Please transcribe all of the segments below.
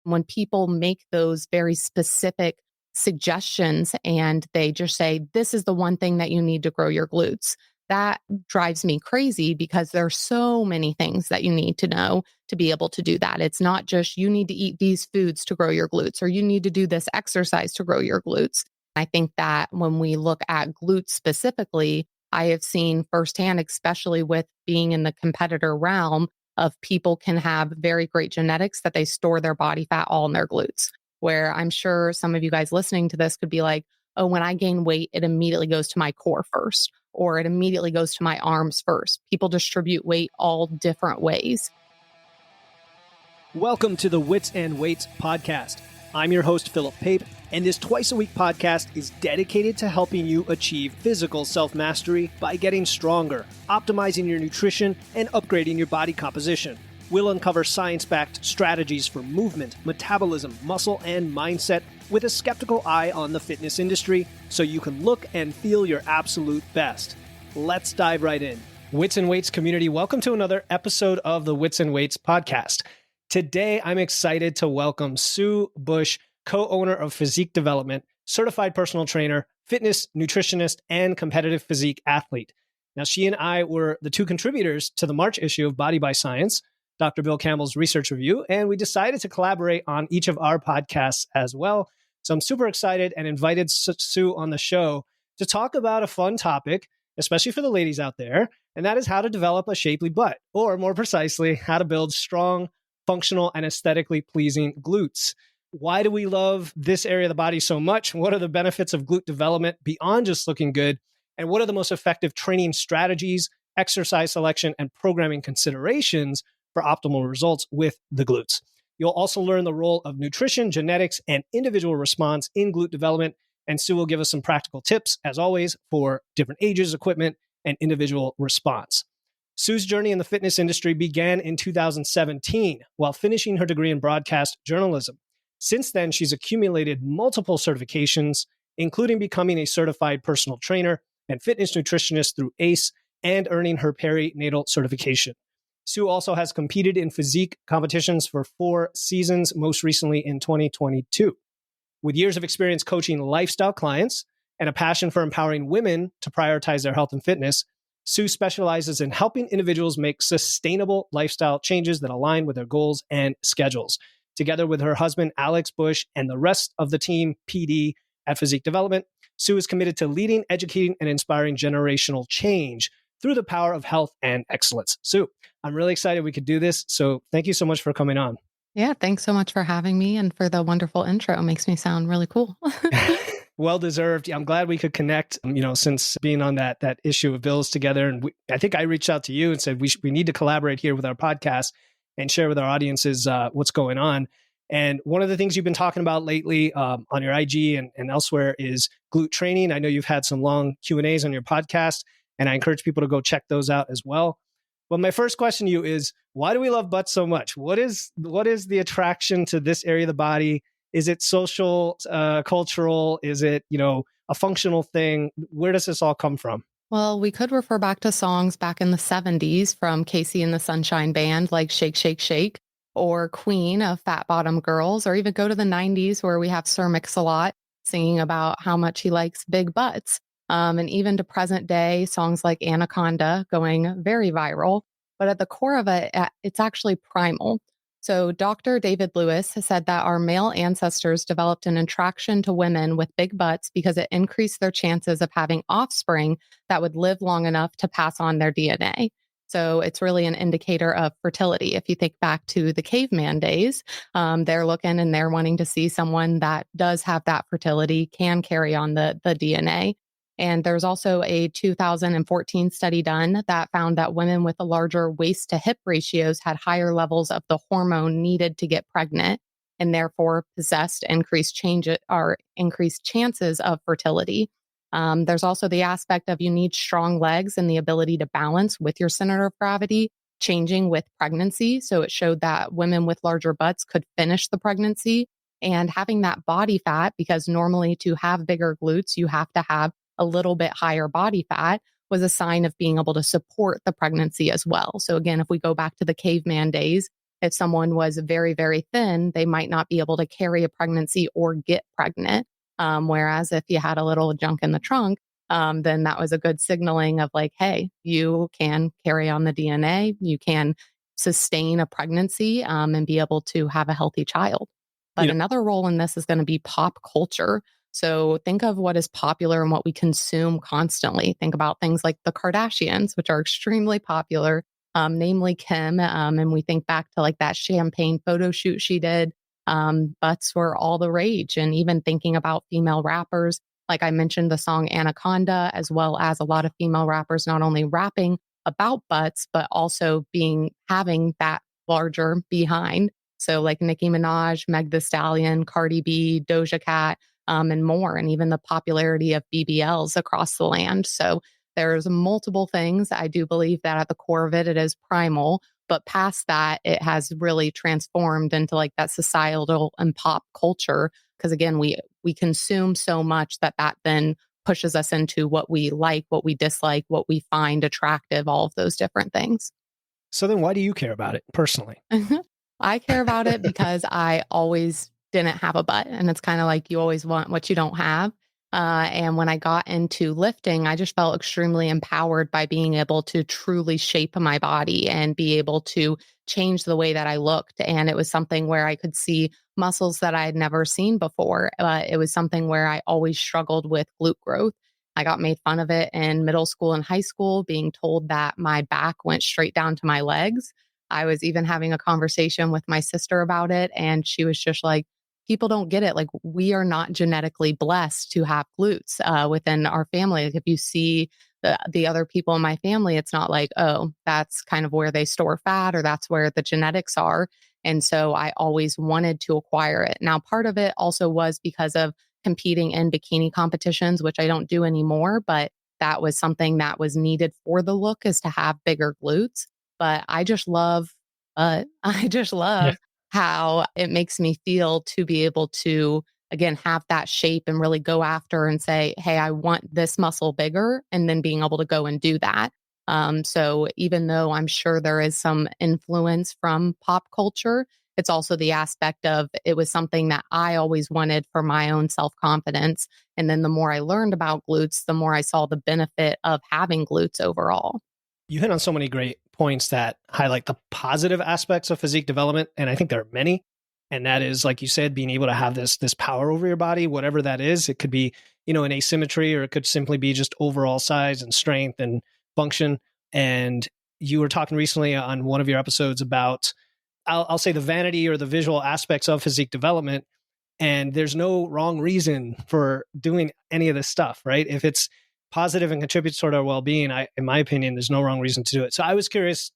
When people make those very specific suggestions and they just say, this is the one thing that you need to grow your glutes, that drives me crazy because there's so many things that you need to know to be able to do that. It's not just you need to eat these foods to grow your glutes or you need to do this exercise to grow your glutes. I think that when we look at glutes specifically, I have seen firsthand, especially with being in the competitor realm, of people can have very great genetics that they store their body fat all in their glutes. Where I'm sure some of you guys listening to this could be like, oh, when I gain weight, it immediately goes to my core first, or it immediately goes to my arms first. People distribute weight all different ways. Welcome to the Wits and Weights podcast. I'm your host, Philip Pape, and this twice-a-week podcast is dedicated to helping you achieve physical self-mastery by getting stronger, optimizing your nutrition, and upgrading your body composition. We'll uncover science-backed strategies for movement, metabolism, muscle, and mindset with a skeptical eye on the fitness industry so you can look and feel your absolute best. Let's dive right in. Wits and Weights community, welcome to another episode of the Wits and Weights podcast. Today, I'm excited to welcome Sue Bush, co-owner of Physique Development, certified personal trainer, fitness nutritionist, and competitive physique athlete. Now, she and I were the two contributors to the March issue of Body by Science, Dr. Bill Campbell's research review, and we decided to collaborate on each of our podcasts as well. So I'm super excited and invited Sue on the show to talk about a fun topic, especially for the ladies out there, and that is how to develop a shapely butt, or more precisely, how to build strong, functional, and aesthetically pleasing glutes. Why do we love this area of the body so much? What are the benefits of glute development beyond just looking good? And what are the most effective training strategies, exercise selection, and programming considerations for optimal results with the glutes? You'll also learn the role of nutrition, genetics, and individual response in glute development. And Sue will give us some practical tips, as always, for different ages, equipment, and individual response. Sue's journey in the fitness industry began in 2017 while finishing her degree in broadcast journalism. Since then, she's accumulated multiple certifications, including becoming a certified personal trainer and fitness nutritionist through ACE and earning her perinatal certification. Sue also has competed in physique competitions for 4 seasons, most recently in 2022. With years of experience coaching lifestyle clients and a passion for empowering women to prioritize their health and fitness, Sue specializes in helping individuals make sustainable lifestyle changes that align with their goals and schedules. Together with her husband, Alex Bush, and the rest of the team, PD, at Physique Development, Sue is committed to leading, educating, and inspiring generational change through the power of health and excellence. Sue, I'm really excited we could do this. So thank you so much for coming on. Yeah, thanks so much for having me and for the wonderful intro. It makes me sound really cool. Well-deserved. I'm glad we could connect, since being on that issue of Bill's together. And I think I reached out to you and said, we need to collaborate here with our podcast and share with our audiences what's going on. And one of the things you've been talking about lately on your IG and elsewhere is glute training. I know you've had some long Q&As on your podcast, and I encourage people to go check those out as well. Well, my first question to you is, why do we love butts so much? What is the attraction to this area of the body? Is it social, cultural? Is it, a functional thing? Where does this all come from? Well, we could refer back to songs back in the 70s from Casey and the Sunshine Band, like Shake, Shake, Shake, or Queen of Fat Bottom Girls, or even go to the 90s where we have Sir Mix-a-Lot singing about how much he likes big butts. And even to present day, songs like Anaconda going very viral. But at the core of it, it's actually primal. So Dr. David Lewis has said that our male ancestors developed an attraction to women with big butts because it increased their chances of having offspring that would live long enough to pass on their DNA. So it's really an indicator of fertility. If you think back to the caveman days, they're looking and they're wanting to see someone that does have that fertility, can carry on the DNA. And there's also a 2014 study done that found that women with a larger waist to hip ratios had higher levels of the hormone needed to get pregnant and therefore possessed increased chances of fertility. There's also the aspect of you need strong legs and the ability to balance with your center of gravity changing with pregnancy. So it showed that women with larger butts could finish the pregnancy, and having that body fat, because normally to have bigger glutes, you have to have a little bit higher body fat, was a sign of being able to support the pregnancy as well. So again, if we go back to the caveman days, if someone was very, very thin, they might not be able to carry a pregnancy or get pregnant. Whereas if you had a little junk in the trunk, then that was a good signaling of like, hey, you can carry on the DNA, you can sustain a pregnancy and be able to have a healthy child. You But know, another role in this is going to be pop culture. So think of what is popular and what we consume constantly. Think about things like the Kardashians, which are extremely popular, namely Kim. And we think back to like that champagne photo shoot she did. Butts were all the rage. And even thinking about female rappers, like I mentioned, the song Anaconda, as well as a lot of female rappers not only rapping about butts, but also having that larger behind. So like Nicki Minaj, Meg The Stallion, Cardi B, Doja Cat, and more, and even the popularity of BBLs across the land. So there's multiple things. I do believe that at the core of it, it is primal. But past that, it has really transformed into like that societal and pop culture. Because again, we consume so much that then pushes us into what we like, what we dislike, what we find attractive, all of those different things. so then why do you care about it personally? I care about it because I always didn't have a butt. And it's kind of like you always want what you don't have. And when I got into lifting, I just felt extremely empowered by being able to truly shape my body and be able to change the way that I looked. And it was something where I could see muscles that I had never seen before. It was something where I always struggled with glute growth. I got made fun of it in middle school and high school, being told that my back went straight down to my legs. I was even having a conversation with my sister about it, and she was just like, people don't get it. Like, we are not genetically blessed to have glutes within our family. Like, if you see the other people in my family, it's not like, oh, that's kind of where they store fat or that's where the genetics are. And so I always wanted to acquire it. Now, part of it also was because of competing in bikini competitions, which I don't do anymore, but that was something that was needed for the look, is to have bigger glutes. But I just love, I just Yeah. love how it makes me feel to be able to, again, have that shape and really go after and say, hey, I want this muscle bigger, and then being able to go and do that. So even though I'm sure there is some influence from pop culture, it's also the aspect of it was something that I always wanted for my own self confidence. And then the more I learned about glutes, the more I saw the benefit of having glutes overall. You hit on so many great points that highlight the positive aspects of physique development, and I think there are many. And that is, like you said, being able to have this power over your body, whatever that is. It could be, an asymmetry, or it could simply be just overall size and strength and function. And you were talking recently on one of your episodes about, I'll say, the vanity or the visual aspects of physique development. And there's no wrong reason for doing any of this stuff, right? If it's positive and contributes toward our well-being, in my opinion, there's no wrong reason to do it. So I was curious,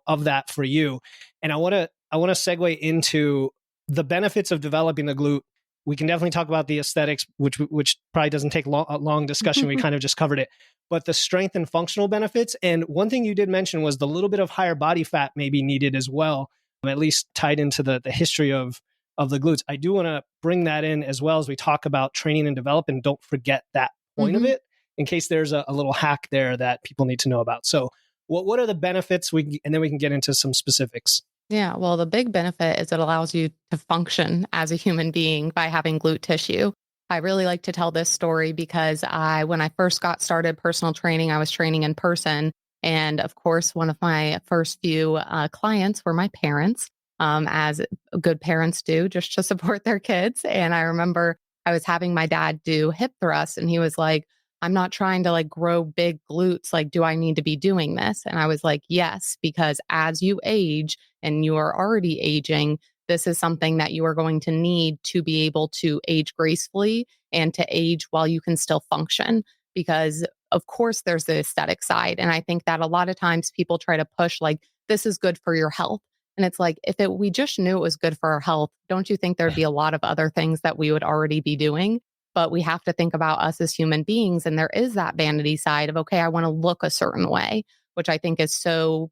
of that for you. And I want to segue into the benefits of developing the glute. We can definitely talk about the aesthetics, which probably doesn't take a long discussion. We kind of just covered it. But the strength and functional benefits. And one thing you did mention was the little bit of higher body fat may be needed as well, at least tied into the history of the glutes. I do want to bring that in as well as we talk about training and development. Don't forget that point of it, in case there's a little hack there that people need to know about. So what are the benefits? And then we can get into some specifics. Yeah, well, the big benefit is it allows you to function as a human being by having glute tissue. I really like to tell this story because when I first got started personal training, I was training in person. And of course, one of my first few clients were my parents, as good parents do, just to support their kids. And I remember I was having my dad do hip thrusts, and he was like, I'm not trying to like grow big glutes. Like, do I need to be doing this? And I was like, yes, because as you age and you are already aging, this is something that you are going to need to be able to age gracefully and to age while you can still function. Because, of course, there's the aesthetic side. And I think that a lot of times people try to push like, this is good for your health. And it's like, we just knew it was good for our health, don't you think there'd be a lot of other things that we would already be doing? But we have to think about us as human beings. And there is that vanity side of, okay, I want to look a certain way, which I think is so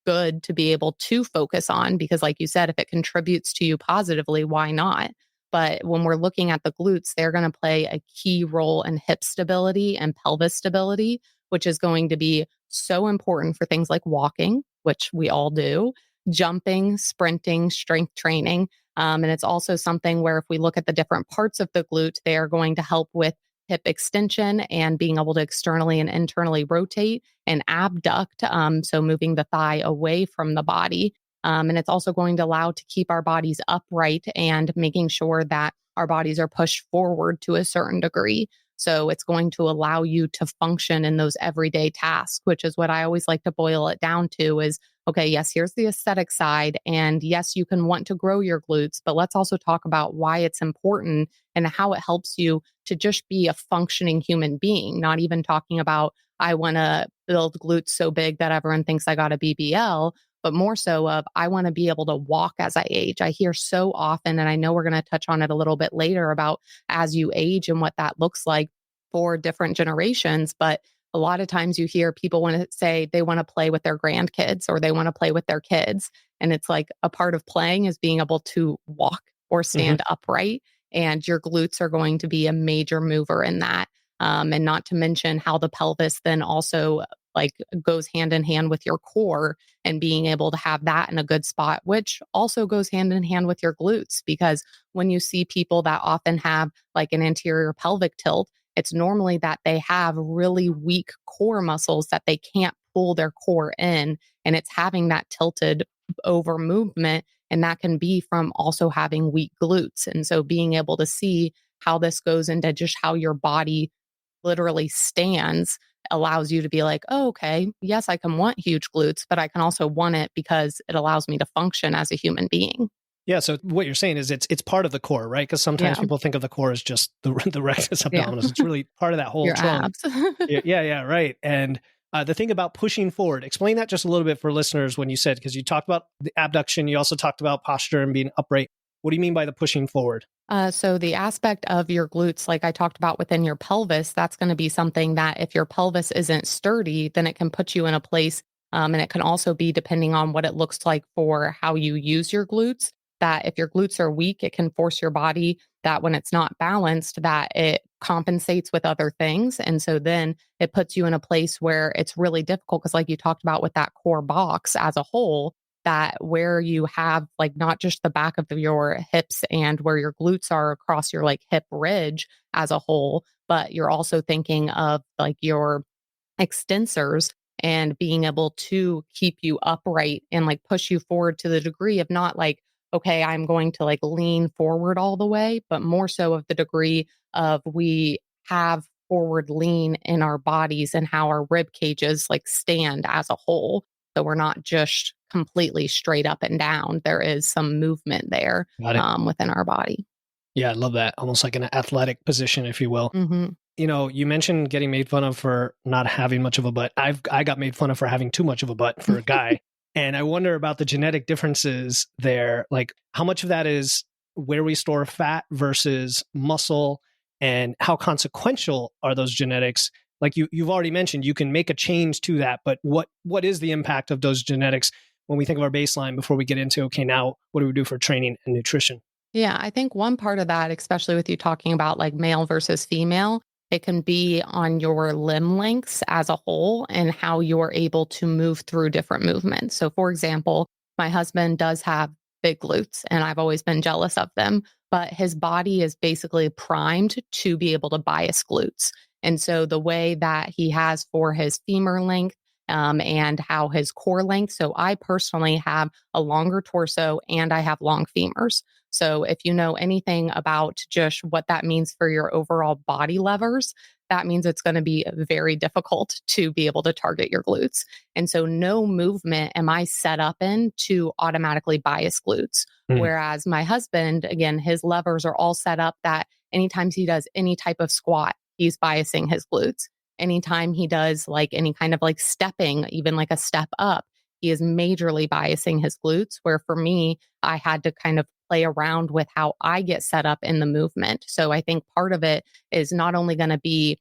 good to be able to focus on, because like you said, if it contributes to you positively, why not? But when we're looking at the glutes, they're going to play a key role in hip stability and pelvis stability, which is going to be so important for things like walking, which we all do, jumping, sprinting, strength training. And it's also something where if we look at the different parts of the glute, they are going to help with hip extension and being able to externally and internally rotate and abduct. So moving the thigh away from the body. And it's also going to allow to keep our bodies upright and making sure that our bodies are pushed forward to a certain degree. So it's going to allow you to function in those everyday tasks, which is what I always like to boil it down to is, okay, yes, here's the aesthetic side. And yes, you can want to grow your glutes, but let's also talk about why it's important and how it helps you to just be a functioning human being, not even talking about, I want to build glutes so big that everyone thinks I got a BBL, but more so of, I want to be able to walk as I age. I hear so often, and I know we're going to touch on it a little bit later about as you age and what that looks like for different generations. But a lot of times you hear people want to say they want to play with their grandkids or they want to play with their kids. And it's like a part of playing is being able to walk or stand upright. And your glutes are going to be a major mover in that. And not to mention how the pelvis then also like goes hand in hand with your core and being able to have that in a good spot, which also goes hand in hand with your glutes. Because when you see people that often have like an anterior pelvic tilt, it's normally that they have really weak core muscles that they can't pull their core in. And it's having that tilted over movement. And that can be from also having weak glutes. And so being able to see how this goes into just how your body literally stands allows you to be like, oh, okay, yes, I can want huge glutes, but I can also want it because it allows me to function as a human being. Yeah. So what you're saying is it's part of the core, right? Because sometimes Yeah. people think of the core as just the rectus Yeah. abdominis. It's really part of that whole Your trunk. abs. Yeah, right. And the thing about pushing forward, explain that just a little bit for listeners when you said, because you talked about the abduction, you also talked about posture and being upright. What do you mean by the pushing forward? So the aspect of your glutes, like I talked about within your pelvis, that's going to be something that if your pelvis isn't sturdy, then it can put you in a place. And it can also be depending on what it looks like for how you use your glutes, that if your glutes are weak, it can force your body that when it's not balanced, that it compensates with other things. And so then it puts you in a place where it's really difficult because like you talked about with that core box as a whole, that where you have like not just the back of your hips and where your glutes are across your like hip ridge as a whole, but you're also thinking of like your extensors and being able to keep you upright and like push you forward to the degree of not like, okay, I'm going to like lean forward all the way, but more so of the degree of we have forward lean in our bodies and how our rib cages like stand as a whole. So we're not just completely straight up and down. There is some movement there Got it. within our body. Yeah, I love that. Almost like an athletic position, if you will. Mm-hmm. You know, you mentioned getting made fun of for not having much of a butt. I got made fun of for having too much of a butt for a guy. And I wonder about the genetic differences there. Like how much of that is where we store fat versus muscle and how consequential are those genetics? Like you've already mentioned, you can make a change to that, but what is the impact of those genetics when we think of our baseline before we get into, okay, now what do we do for training and nutrition? Yeah, I think one part of that, especially with you talking about like male versus female, it can be on your limb lengths as a whole and how you're able to move through different movements. So, for example, my husband does have big glutes and I've always been jealous of them, but his body is basically primed to be able to bias glutes. And so, the way that he has for his femur length, and how his core length. So, I personally have a longer torso and I have long femurs. So if you know anything about just what that means for your overall body levers, that means it's going to be very difficult to be able to target your glutes. And so no movement am I set up in to automatically bias glutes. Mm. Whereas my husband, again, his levers are all set up that anytime he does any type of squat, he's biasing his glutes. Anytime he does like any kind of like stepping, even like a step up, he is majorly biasing his glutes. Where for me, I had to kind of play around with how I get set up in the movement. So I think part of it is not only going to be,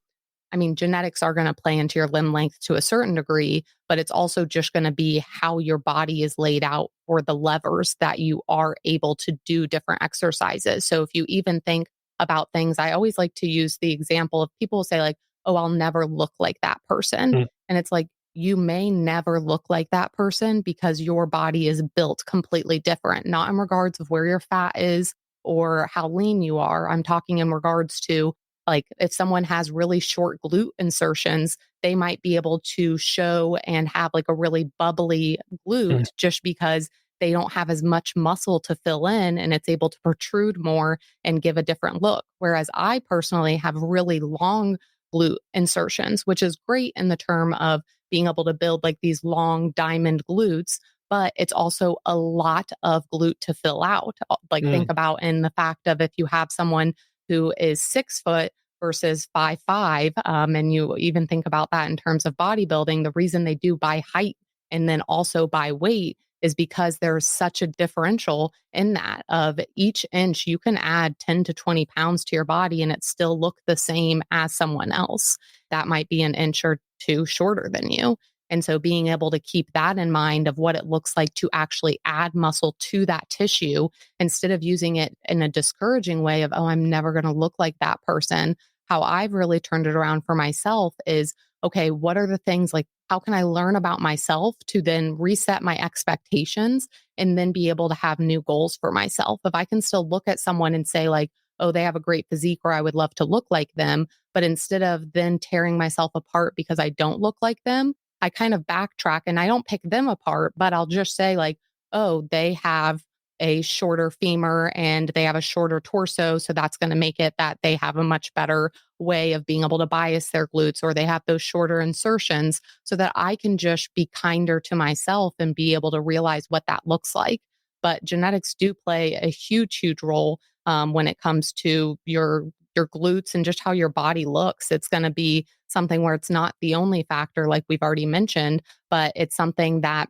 I mean, genetics are going to play into your limb length to a certain degree, but it's also just going to be how your body is laid out for the levers that you are able to do different exercises. So if you even think about things, I always like to use the example of people say like, oh, I'll never look like that person. Mm. And it's like, you may never look like that person because your body is built completely different, not in regards of where your fat is or how lean you are. I'm talking in regards to like if someone has really short glute insertions, they might be able to show and have like a really bubbly Mm. glute just because they don't have as much muscle to fill in and it's able to protrude more and give a different look. Whereas I personally have really long glute insertions, which is great in the term of being able to build like these long diamond glutes, but it's also a lot of glute to fill out. Like Mm. think about in the fact of if you have someone who is 6 foot versus 5'5", and you even think about that in terms of bodybuilding, the reason they do by height and then also by weight is because there's such a differential in that of each inch you can add 10 to 20 pounds to your body and it still look the same as someone else that might be an inch or two shorter than you. And so being able to keep that in mind of what it looks like to actually add muscle to that tissue instead of using it in a discouraging way of, oh, I'm never going to look like that person. How I've really turned it around for myself is, okay, what are the things like, how can I learn about myself to then reset my expectations and then be able to have new goals for myself? If I can still look at someone and say, like, oh, they have a great physique or I would love to look like them. But instead of then tearing myself apart because I don't look like them, I kind of backtrack and I don't pick them apart, but I'll just say, like, oh, they have a shorter femur and they have a shorter torso. So that's going to make it that they have a much better way of being able to bias their glutes or they have those shorter insertions so that I can just be kinder to myself and be able to realize what that looks like. But genetics do play a huge, huge role when it comes to your glutes and just how your body looks. It's going to be something where it's not the only factor, like we've already mentioned, but it's something that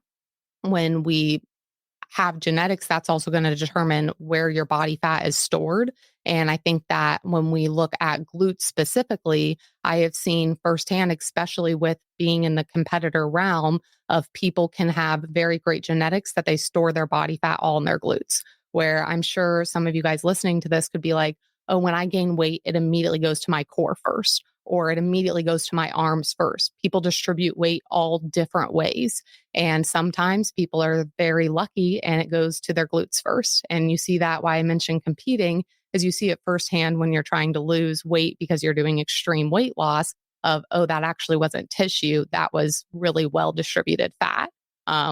when we have genetics, that's also going to determine where your body fat is stored. And I think that when we look at glutes specifically, I have seen firsthand, especially with being in the competitor realm, of people can have very great genetics that they store their body fat all in their glutes. Where I'm sure some of you guys listening to this could be like, oh, when I gain weight, it immediately goes to my core first, or it immediately goes to my arms first. People distribute weight all different ways. And sometimes people are very lucky and it goes to their glutes first. And you see that why I mentioned competing is you see it firsthand when you're trying to lose weight because you're doing extreme weight loss of, oh, that actually wasn't tissue. That was really well distributed fat,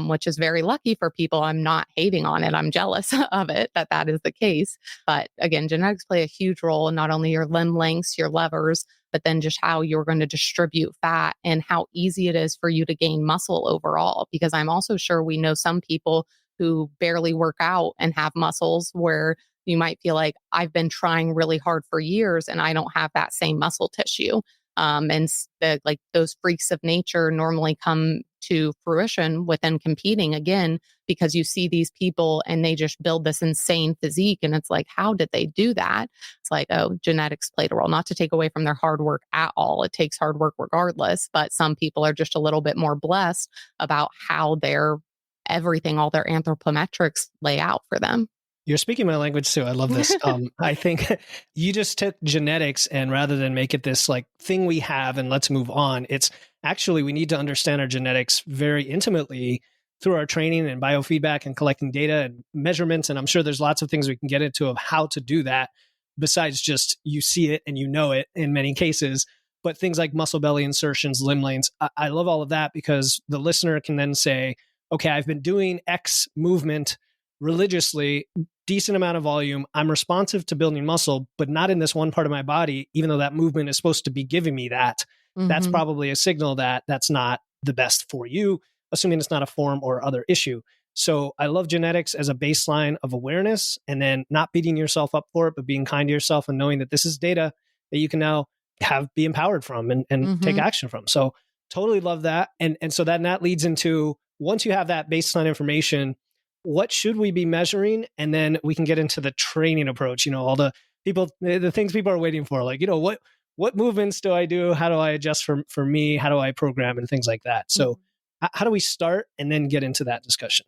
which is very lucky for people. I'm not hating on it. I'm jealous of it that that is the case. But again, genetics play a huge role in not only your limb lengths, your levers, but then just how you're going to distribute fat and how easy it is for you to gain muscle overall. Because I'm also sure we know some people who barely work out and have muscles where you might feel like I've been trying really hard for years and I don't have that same muscle tissue. Like those freaks of nature normally come to fruition within competing again, because you see these people and they just build this insane physique. And it's like, how did they do that? It's like, oh, genetics played a role, not to take away from their hard work at all. It takes hard work regardless, but some people are just a little bit more blessed about how their everything, all their anthropometrics lay out for them. You're speaking my language too. I love this. I think you just took genetics and rather than make it this like thing we have and let's move on, it's actually we need to understand our genetics very intimately through our training and biofeedback and collecting data and measurements. And I'm sure there's lots of things we can get into of how to do that besides just you see it and you know it in many cases. But things like muscle belly insertions, limb lanes, I love all of that because the listener can then say, okay, I've been doing X movement religiously, decent amount of volume. I'm responsive to building muscle, but not in this one part of my body, even though that movement is supposed to be giving me that. That's Mm-hmm. probably a signal that that's not the best for you, assuming it's not a form or other issue. So I love genetics as a baseline of awareness and then not beating yourself up for it, but being kind to yourself and knowing that this is data that you can now be empowered from and take Mm-hmm. action from. So totally love that. And so then that leads into once you have that baseline information, what should we be measuring? And then we can get into the training approach, all the things people are waiting for, like, what movements do I do? How do I adjust for me? How do I program and things like that? So how do we start and then get into that discussion?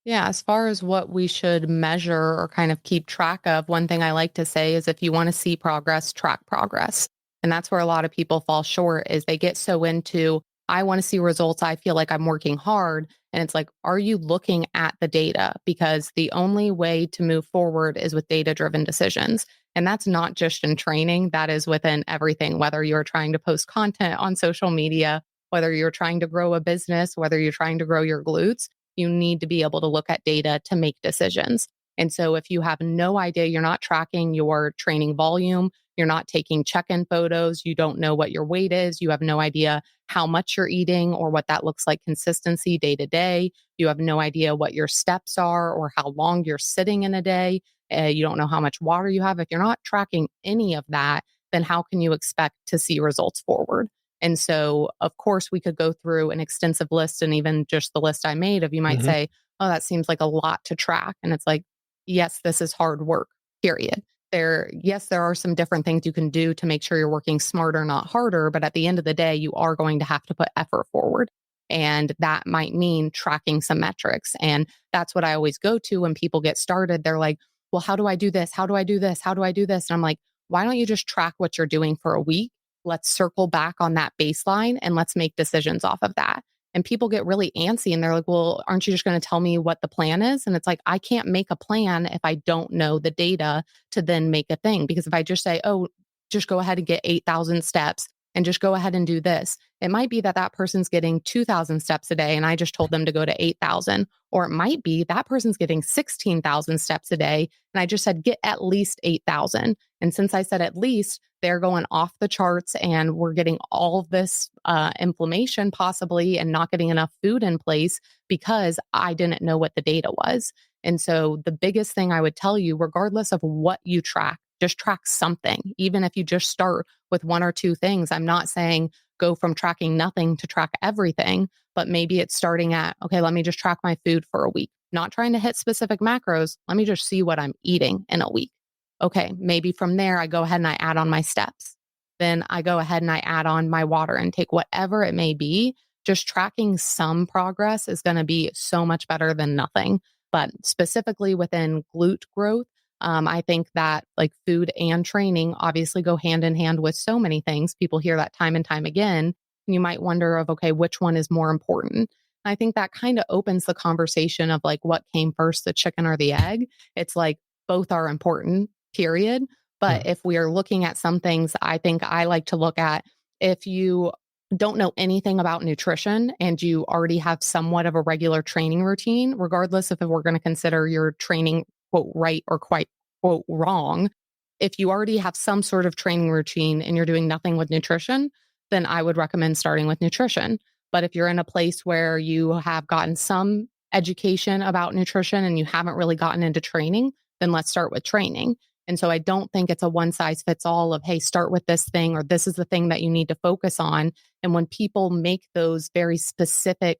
Yeah, as far as what we should measure or kind of keep track of, one thing I like to say is if you want to see progress, track progress. And that's where a lot of people fall short is they get so into, I want to see results. I feel like I'm working hard. And it's like, are you looking at the data? Because the only way to move forward is with data-driven decisions. And that's not just in training, that is within everything, whether you're trying to post content on social media, whether you're trying to grow a business, whether you're trying to grow your glutes, you need to be able to look at data to make decisions. And so if you have no idea, you're not tracking your training volume, you're not taking check-in photos, you don't know what your weight is, you have no idea how much you're eating or what that looks like consistency day to day, you have no idea what your steps are or how long you're sitting in a day, you don't know how much water you have. If you're not tracking any of that, then how can you expect to see results forward? And so, of course, we could go through an extensive list, and even just the list I made of, you might say, oh, that seems like a lot to track. And it's like, yes, this is hard work, period. Yes, there are some different things you can do to make sure you're working smarter, not harder. But at the end of the day, you are going to have to put effort forward. And that might mean tracking some metrics. And that's what I always go to when people get started. They're like, well, how do I do this? How do I do this? How do I do this? And I'm like, why don't you just track what you're doing for a week? Let's circle back on that baseline and let's make decisions off of that. And people get really antsy and they're like, well, aren't you just going to tell me what the plan is? And it's like, I can't make a plan if I don't know the data to then make a thing. Because if I just say, oh, just go ahead and get 8,000 steps and just go ahead and do this, it might be that that person's getting 2,000 steps a day and I just told them to go to 8,000. Or it might be that person's getting 16,000 steps a day and I just said, get at least 8,000. And since I said at least, they're going off the charts and we're getting all of this inflammation possibly and not getting enough food in place because I didn't know what the data was. And so the biggest thing I would tell you, regardless of what you track, just track something. Even if you just start with one or two things, I'm not saying go from tracking nothing to track everything, but maybe it's starting at, okay, let me just track my food for a week, not trying to hit specific macros. Let me just see what I'm eating in a week. Okay, maybe from there, I go ahead and I add on my steps. Then I go ahead and I add on my water intake, whatever it may be. Just tracking some progress is going to be so much better than nothing. But specifically within glute growth, I think that like food and training obviously go hand in hand with so many things. People hear that time and time again. And you might wonder of, okay, which one is more important? I think that kind of opens the conversation of like what came first, the chicken or the egg. It's like both are important, period. But if we are looking at some things, I think I like to look at if you don't know anything about nutrition and you already have somewhat of a regular training routine, regardless if we're going to consider your training quote right or quite quote wrong, if you already have some sort of training routine and you're doing nothing with nutrition, then I would recommend starting with nutrition. But if you're in a place where you have gotten some education about nutrition and you haven't really gotten into training, then let's start with training. And so I don't think it's a one size fits all of, hey, start with this thing, or this is the thing that you need to focus on. And when people make those very specific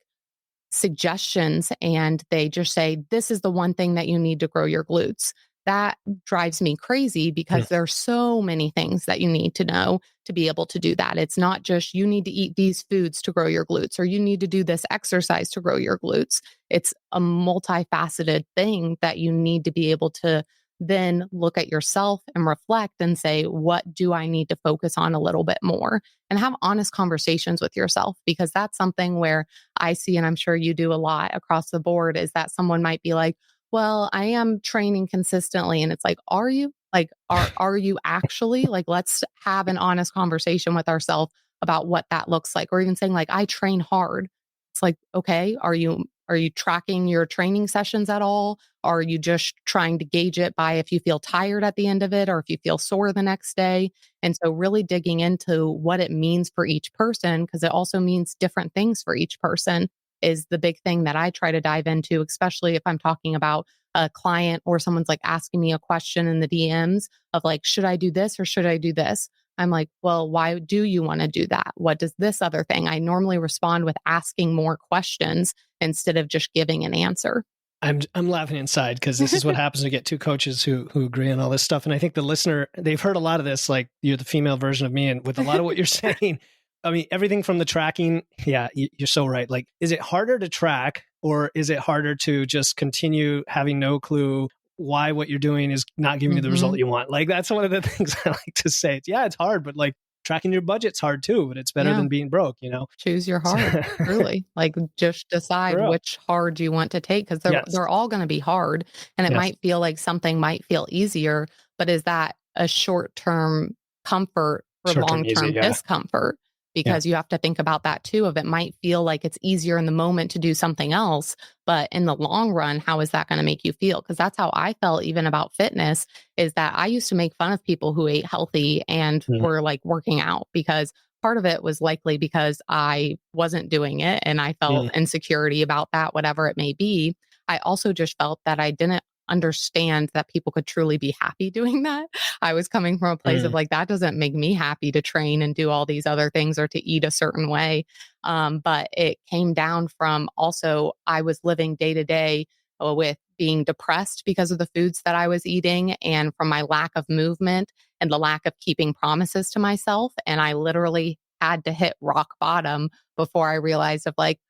suggestions and they just say, this is the one thing that you need to grow your glutes, that drives me crazy because there's so many things that you need to know to be able to do that. It's not just you need to eat these foods to grow your glutes or you need to do this exercise to grow your glutes. It's a multifaceted thing that you need to be able to then look at yourself and reflect and say, what do I need to focus on a little bit more? And have honest conversations with yourself, because that's something where I see, and I'm sure you do a lot across the board, is that someone might be like, well, I am training consistently. And it's like, are you? Like, are you actually? Like, let's have an honest conversation with ourselves about what that looks like. Or even saying like, I train hard. It's like, okay, are you tracking your training sessions at all? Are you just trying to gauge it by if you feel tired at the end of it or if you feel sore the next day? And so really digging into what it means for each person, because it also means different things for each person, is the big thing that I try to dive into, especially if I'm talking about a client or someone's like asking me a question in the DMs of like, should I do this or should I do this? I'm like, well, why do you want to do that? What does this other thing? I normally respond with asking more questions instead of just giving an answer. I'm laughing inside because this is what happens when you get two coaches who agree on all this stuff. And I think the listener, they've heard a lot of this, like you're the female version of me. And with a lot of what you're saying, I mean, everything from the tracking. Yeah, you're so right. Like, is it harder to track or is it harder to just continue having no clue why what you're doing is not giving you the result you want? Like, that's one of the things I like to say. Yeah, it's hard, but like, tracking your budget's hard too, but it's better Yeah. than being broke, Choose your hard, truly. Like, just For decide real. which hard you want to take, because Yes. they're all gonna be hard, and it Yes. might feel like something might feel easier, but is that a short-term comfort or Short-term easy. long-term Yeah. discomfort? Yeah. Because you have to think about that too, of it might feel like it's easier in the moment to do something else, but in the long run, how is that gonna make you feel? Because that's how I felt even about fitness, is that I used to make fun of people who ate healthy and Mm. were, like, working out, because part of it was likely because I wasn't doing it and I felt insecurity about that, whatever it may be. I also just felt that I didn't understand that people could truly be happy doing that. I was coming from a place of Mm. like, that doesn't make me happy to train and do all these other things or to eat a certain way. But it came down from also, I was living day to day with being depressed because of the foods that I was eating and from my lack of movement and the lack of keeping promises to myself. And I literally had to hit rock bottom before I realized of like,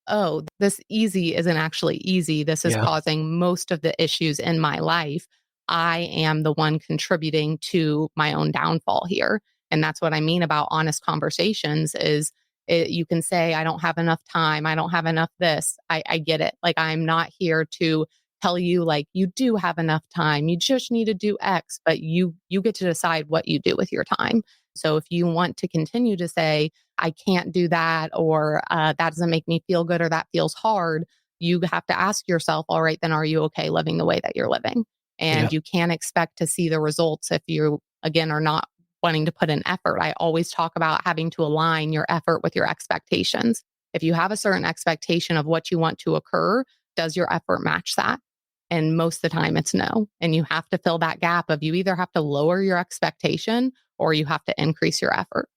oh, this easy isn't actually easy. This is Yeah. causing most of the issues in my life. I am the one contributing to my own downfall here. And that's what I mean about honest conversations is you can say, I don't have enough time. I don't have enough this. I get it. Like, I'm not here to tell you like you do have enough time. You just need to do X, but you get to decide what you do with your time. So if you want to continue to say, I can't do that, or that doesn't make me feel good, or that feels hard, you have to ask yourself, all right, then are you okay living the way that you're living? Yeah. And you can't expect to see the results if you, again, are not wanting to put in effort. I always talk about having to align your effort with your expectations. If you have a certain expectation of what you want to occur, does your effort match that? And most of the time it's no. And you have to fill that gap of you either have to lower your expectation or you have to increase your effort.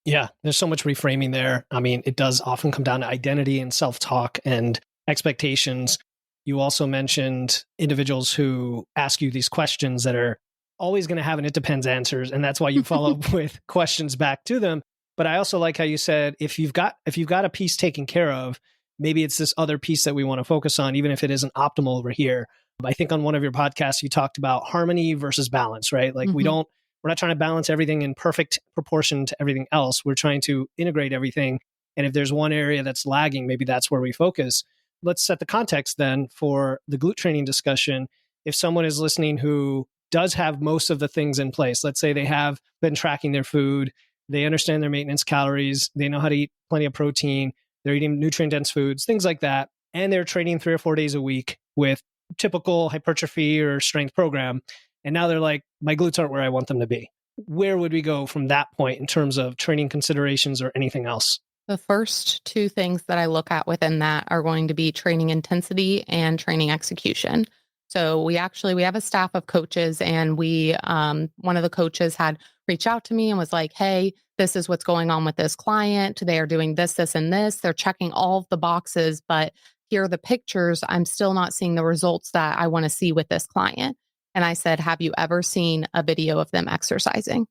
Yeah, there's so much reframing there. I mean, it does often come down to identity and self-talk and expectations. You also mentioned individuals who ask you these questions that are always going to have an it depends answers, and that's why you follow up with questions back to them. But I also like how you said if you've got a piece taken care of, maybe it's this other piece that we want to focus on, even if it isn't optimal over here. I think on one of your podcasts you talked about harmony versus balance, right? Like Mhm. we're not trying to balance everything in perfect proportion to everything else. We're trying to integrate everything. And if there's one area that's lagging, maybe that's where we focus. Let's set the context then for the glute training discussion. If someone is listening who does have most of the things in place, let's say they have been tracking their food, they understand their maintenance calories, they know how to eat plenty of protein, they're eating nutrient dense foods, things like that, and they're training 3 or 4 days a week with typical hypertrophy or strength program. And now they're like, my glutes aren't where I want them to be. Where would we go from that point in terms of training considerations or anything else? The first two things that I look at within that are going to be training intensity and training execution. So we have a staff of coaches, and one of the coaches had reached out to me and was like, hey, this is what's going on with this client. They are doing this, this, and this. They're checking all of the boxes, but here are the pictures. I'm still not seeing the results that I want to see with this client. And I said, have you ever seen a video of them exercising?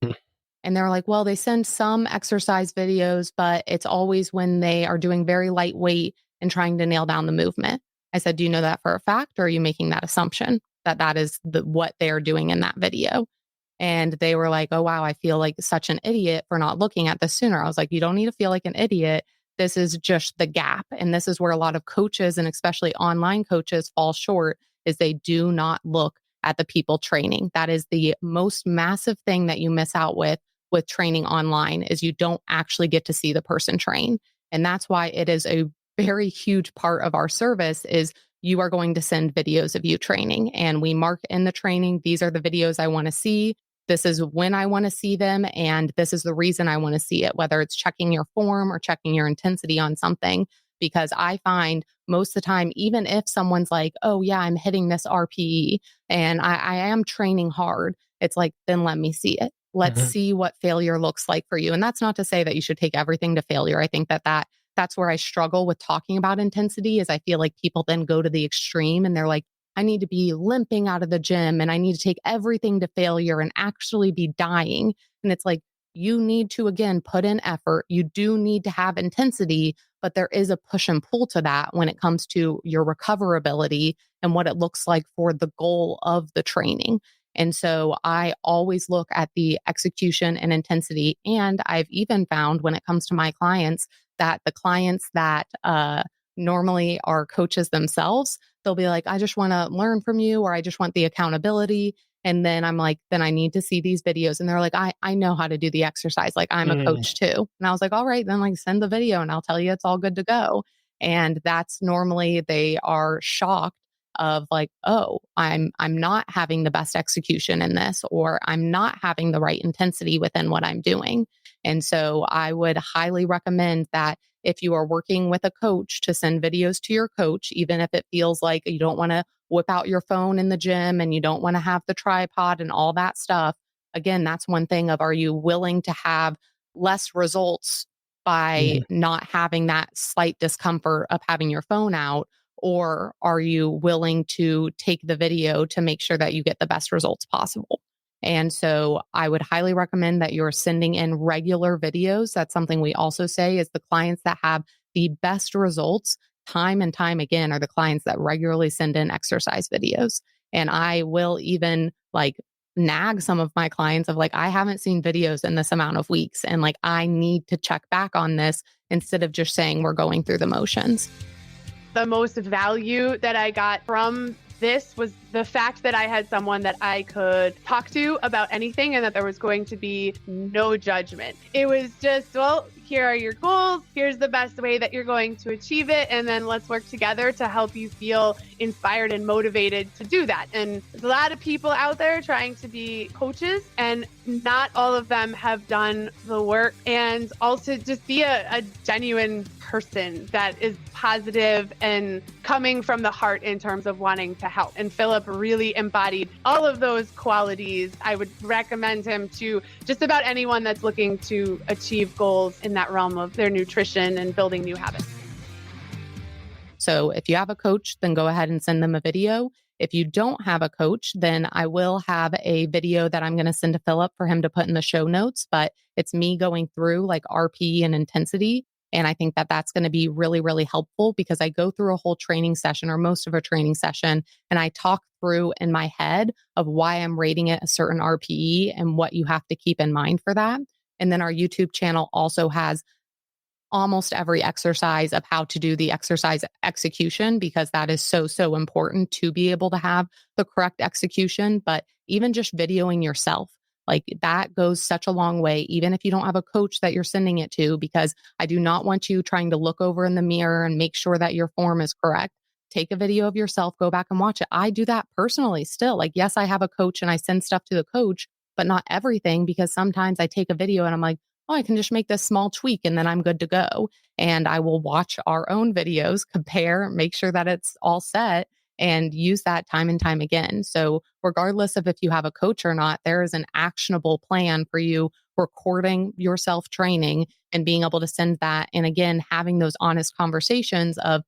And they're like, well, they send some exercise videos, but it's always when they are doing very lightweight and trying to nail down the movement. I said, do you know that for a fact? Or are you making that assumption that that is what they're doing in that video? And they were like, oh, wow, I feel like such an idiot for not looking at this sooner. I was like, you don't need to feel like an idiot. This is just the gap. And this is where a lot of coaches and especially online coaches fall short is they do not look at the people training. That is the most massive thing that you miss out with training online is you don't actually get to see the person train. And that's why it is a very huge part of our service is you are going to send videos of you training and we mark in the training. These are the videos I want to see. This is when I want to see them. And this is the reason I want to see it, whether it's checking your form or checking your intensity on something. Because I find most of the time, even if someone's like, oh, yeah, I'm hitting this RPE and I am training hard, it's like, then let me see it. Let's see what failure looks like for you. And that's not to say that you should take everything to failure. I think that's where I struggle with talking about intensity is I feel like people then go to the extreme and they're like, I need to be limping out of the gym and I need to take everything to failure and actually be dying. And it's like, you need to, again, put in effort. You do need to have intensity, but there is a push and pull to that when it comes to your recoverability and what it looks like for the goal of the training. And so I always look at the execution and intensity. And I've even found when it comes to my clients that the clients that normally are coaches themselves, they'll be like, I just want to learn from you, or I just want the accountability. And then I'm like, then I need to see these videos. And they're like, I know how to do the exercise. Like, I'm a coach too. And I was like, all right, then like send the video and I'll tell you it's all good to go. And that's normally they are shocked of like, oh, I'm not having the best execution in this, or I'm not having the right intensity within what I'm doing. And so I would highly recommend that if you are working with a coach, to send videos to your coach, even if it feels like you don't want to whip out your phone in the gym and you don't want to have the tripod and all that stuff. Again, that's one thing of, are you willing to have less results by not having that slight discomfort of having your phone out? Or are you willing to take the video to make sure that you get the best results possible? And so I would highly recommend that you're sending in regular videos. That's something we also say is the clients that have the best results time and time again are the clients that regularly send in exercise videos. And I will even like nag some of my clients of like, I haven't seen videos in this amount of weeks. And like, I need to check back on this instead of just saying we're going through the motions. The most value that I got from this was the fact that I had someone that I could talk to about anything and that there was going to be no judgment. It was just, well, here are your goals. Here's the best way that you're going to achieve it. And then let's work together to help you feel inspired and motivated to do that. And there's a lot of people out there trying to be coaches, and not all of them have done the work. And also just be a genuine person that is positive and coming from the heart in terms of wanting to help. And Philip really embodied all of those qualities. I would recommend him to just about anyone that's looking to achieve goals in that realm of their nutrition and building new habits. So if you have a coach, then go ahead and send them a video. If you don't have a coach, then I will have a video that I'm going to send to Philip for him to put in the show notes, but it's me going through like RPE and intensity. And I think that that's going to be really, really helpful because I go through a whole training session or most of a training session, and I talk through in my head of why I'm rating it a certain RPE and what you have to keep in mind for that. And then our YouTube channel also has almost every exercise of how to do the exercise execution, because that is so, so important to be able to have the correct execution. But even just videoing yourself, like that goes such a long way, even if you don't have a coach that you're sending it to, because I do not want you trying to look over in the mirror and make sure that your form is correct. Take a video of yourself, go back and watch it. I do that personally still. Like, yes, I have a coach and I send stuff to the coach, but not everything, because sometimes I take a video and I'm like, oh, I can just make this small tweak and then I'm good to go. And I will watch our own videos, compare, make sure that it's all set, and use that time and time again. So regardless of if you have a coach or not, there is an actionable plan for you recording yourself training and being able to send that. And again, having those honest conversations of,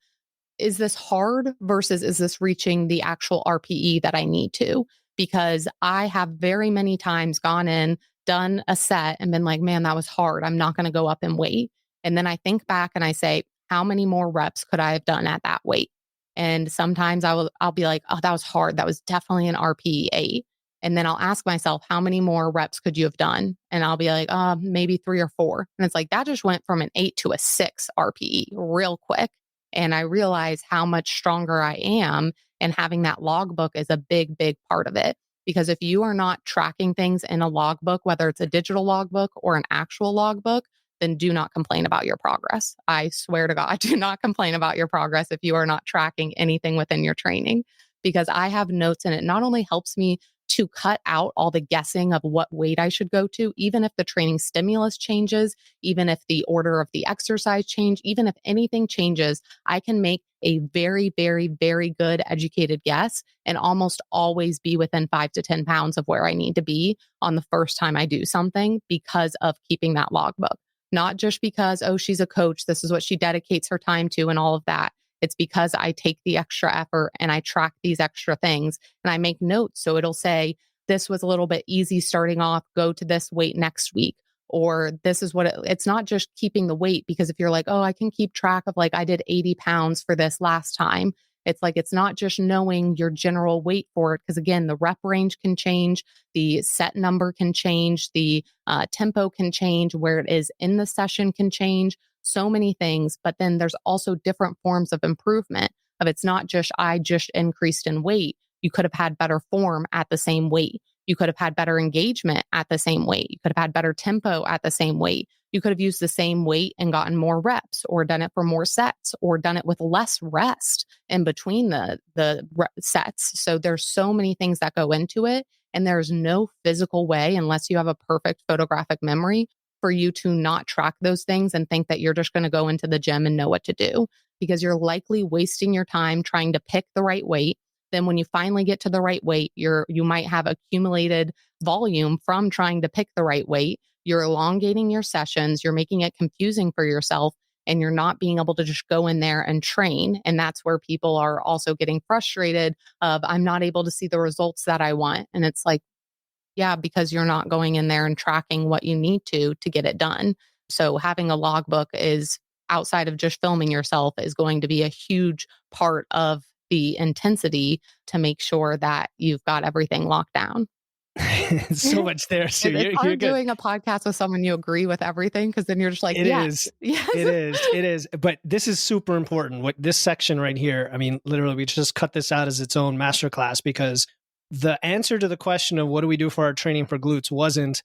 is this hard versus is this reaching the actual RPE that I need to? Because I have very many times gone in, done a set and been like, man, that was hard. I'm not going to go up in weight. And then I think back and I say, how many more reps could I have done at that weight? And sometimes I'll be like, oh, that was hard. That was definitely an RPE 8. And then I'll ask myself, how many more reps could you have done? And I'll be like, maybe 3 or 4. And it's like, that just went from an 8 to a 6 RPE real quick. And I realize how much stronger I am. And having that logbook is a big, big part of it. Because if you are not tracking things in a logbook, whether it's a digital logbook or an actual logbook, then do not complain about your progress. I swear to God, do not complain about your progress if you are not tracking anything within your training, because I have notes and it not only helps me to cut out all the guessing of what weight I should go to, even if the training stimulus changes, even if the order of the exercise change, even if anything changes, I can make a very, very, very good educated guess and almost always be within 5 to 10 pounds of where I need to be on the first time I do something because of keeping that logbook. Not just because, oh, she's a coach, this is what she dedicates her time to and all of that. It's because I take the extra effort and I track these extra things and I make notes. So it'll say, this was a little bit easy starting off, go to this weight next week. Or this is what it's not just keeping the weight, because if you're like, oh, I can keep track of like, I did 80 pounds for this last time. It's like, it's not just knowing your general weight for it. Because again, the rep range can change, the set number can change, the tempo can change, where it is in the session can change, so many things. But then there's also different forms of improvement. Of it's not just, I just increased in weight. You could have had better form at the same weight. You could have had better engagement at the same weight. You could have had better tempo at the same weight. You could have used the same weight and gotten more reps, or done it for more sets, or done it with less rest in between the sets. So there's so many things that go into it. And there's no physical way, unless you have a perfect photographic memory, for you to not track those things and think that you're just going to go into the gym and know what to do, because you're likely wasting your time trying to pick the right weight. Then when you finally get to the right weight, you might have accumulated volume from trying to pick the right weight. You're elongating your sessions, you're making it confusing for yourself, and you're not being able to just go in there and train. And that's where people are also getting frustrated of, I'm not able to see the results that I want. And it's like, yeah, because you're not going in there and tracking what you need to get it done. So having a logbook is, outside of just filming yourself, is going to be a huge part of the intensity to make sure that you've got everything locked down. So much there, Sue. It's You're hard good. doing a podcast with someone you agree with everything, because then you're just like, It yes, is. yes. It is. But this is super important. What this section right here, I mean, literally, we just cut this out as its own masterclass, because the answer to the question of what do we do for our training for glutes wasn't,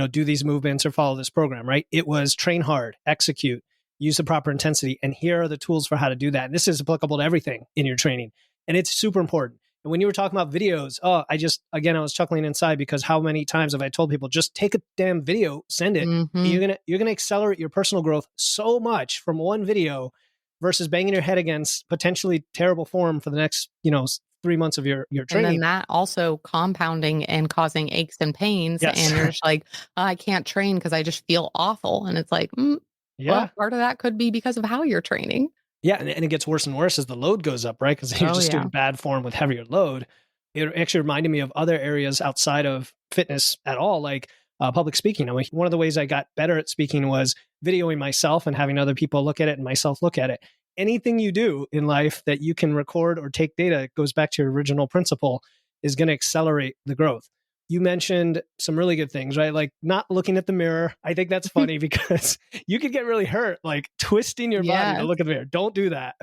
do these movements or follow this program, right? It was train hard, execute, use the proper intensity. And here are the tools for how to do that. And this is applicable to everything in your training. And it's super important. And when you were talking about videos, I was chuckling inside, because how many times have I told people, just take a damn video, send it. Mm-hmm. And you're gonna accelerate your personal growth so much from one video versus banging your head against potentially terrible form for the next 3 months of your training. And then that also compounding and causing aches and pains. Yes. And you're just like, oh, I can't train because I just feel awful. And it's like, well, part of that could be because of how you're training. Yeah, and it gets worse and worse as the load goes up, right? Because you're just doing bad form with heavier load. It actually reminded me of other areas outside of fitness at all, like public speaking. I mean, one of the ways I got better at speaking was videoing myself and having other people look at it and myself look at it. Anything you do in life that you can record or take data, it goes back to your original principle, is going to accelerate the growth. You mentioned some really good things, right? Like not looking at the mirror. I think that's funny because you could get really hurt, like twisting your body to look at the mirror. Don't do that.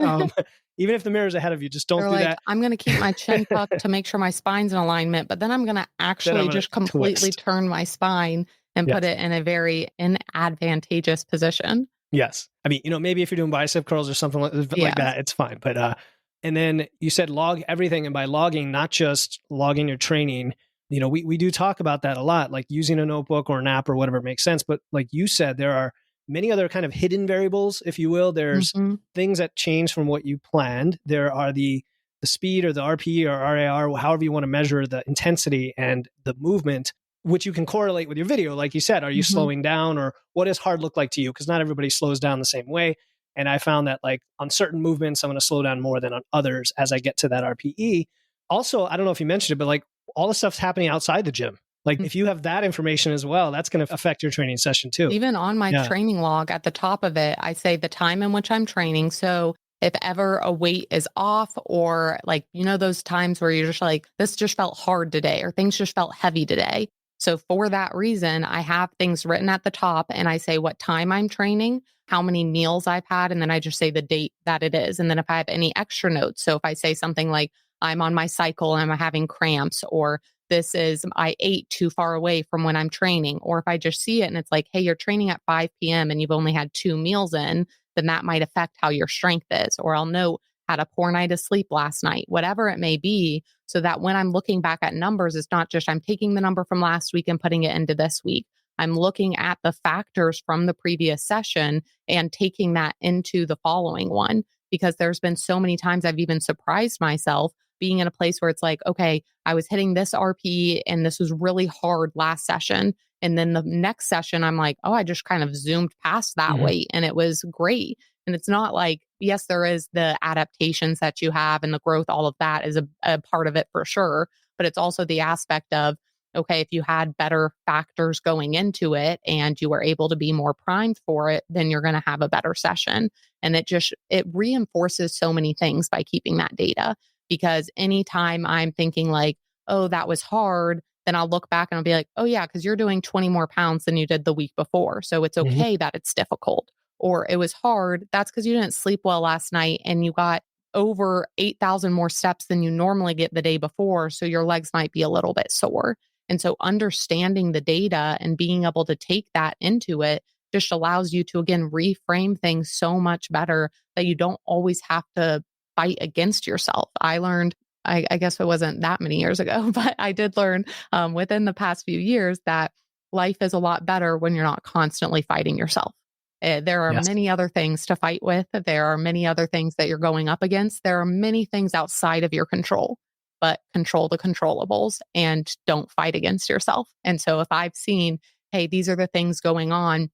Even if the mirror is ahead of you, just don't do that. I'm going to keep my chin tucked to make sure my spine's in alignment, but then I'm going to actually just completely turn my spine and put it in a very inadvantageous position. Yes. I mean, maybe if you're doing bicep curls or something like that, it's fine. But, and then you said log everything. And by logging, not just logging your training, we do talk about that a lot, like using a notebook or an app or whatever makes sense. But like you said, there are many other kind of hidden variables, if you will. There's things that change from what you planned. There are the speed or the RPE or RAR, however you want to measure the intensity and the movement, which you can correlate with your video. Like you said, are you slowing down, or what does hard look like to you? Because not everybody slows down the same way. And I found that like on certain movements, I'm going to slow down more than on others as I get to that RPE. Also, I don't know if you mentioned it, but like all the stuff's happening outside the gym. Like if you have that information as well, that's going to affect your training session too. Even on my training log at the top of it, I say the time in which I'm training. So if ever a weight is off, or like, those times where you're just like, this just felt hard today, or things just felt heavy today. So for that reason, I have things written at the top, and I say what time I'm training, how many meals I've had, and then I just say the date that it is. And then if I have any extra notes, so if I say something like, I'm on my cycle and I'm having cramps, or this is, I ate too far away from when I'm training, or if I just see it and it's like, hey, you're training at 5 p.m. and you've only had 2 meals in, then that might affect how your strength is. Or I'll note, had a poor night of sleep last night, whatever it may be, so that when I'm looking back at numbers, it's not just I'm taking the number from last week and putting it into this week. I'm looking at the factors from the previous session and taking that into the following one, because there's been so many times I've even surprised myself being in a place where it's like, okay, I was hitting this RPE and this was really hard last session. And then the next session, I'm like, oh, I just kind of zoomed past that weight and it was great. And it's not like, yes, there is the adaptations that you have and the growth, all of that is a part of it for sure. But it's also the aspect of Okay, if you had better factors going into it and you were able to be more primed for it, then you're going to have a better session. And it reinforces so many things by keeping that data. Because anytime I'm thinking like, oh, that was hard, then I'll look back and I'll be like, oh yeah, because you're doing 20 more pounds than you did the week before. So it's Mhm. okay that it's difficult. Or it was hard. That's because you didn't sleep well last night and you got over 8,000 more steps than you normally get the day before. So your legs might be a little bit sore. And so understanding the data and being able to take that into it just allows you to, again, reframe things so much better that you don't always have to fight against yourself. I learned, I guess it wasn't that many years ago, but I did learn within the past few years that life is a lot better when you're not constantly fighting yourself. There are Yes. many other things to fight with. There are many other things that you're going up against. There are many things outside of your control, but control the controllables and don't fight against yourself. And so if I've seen, hey, these are the things going on,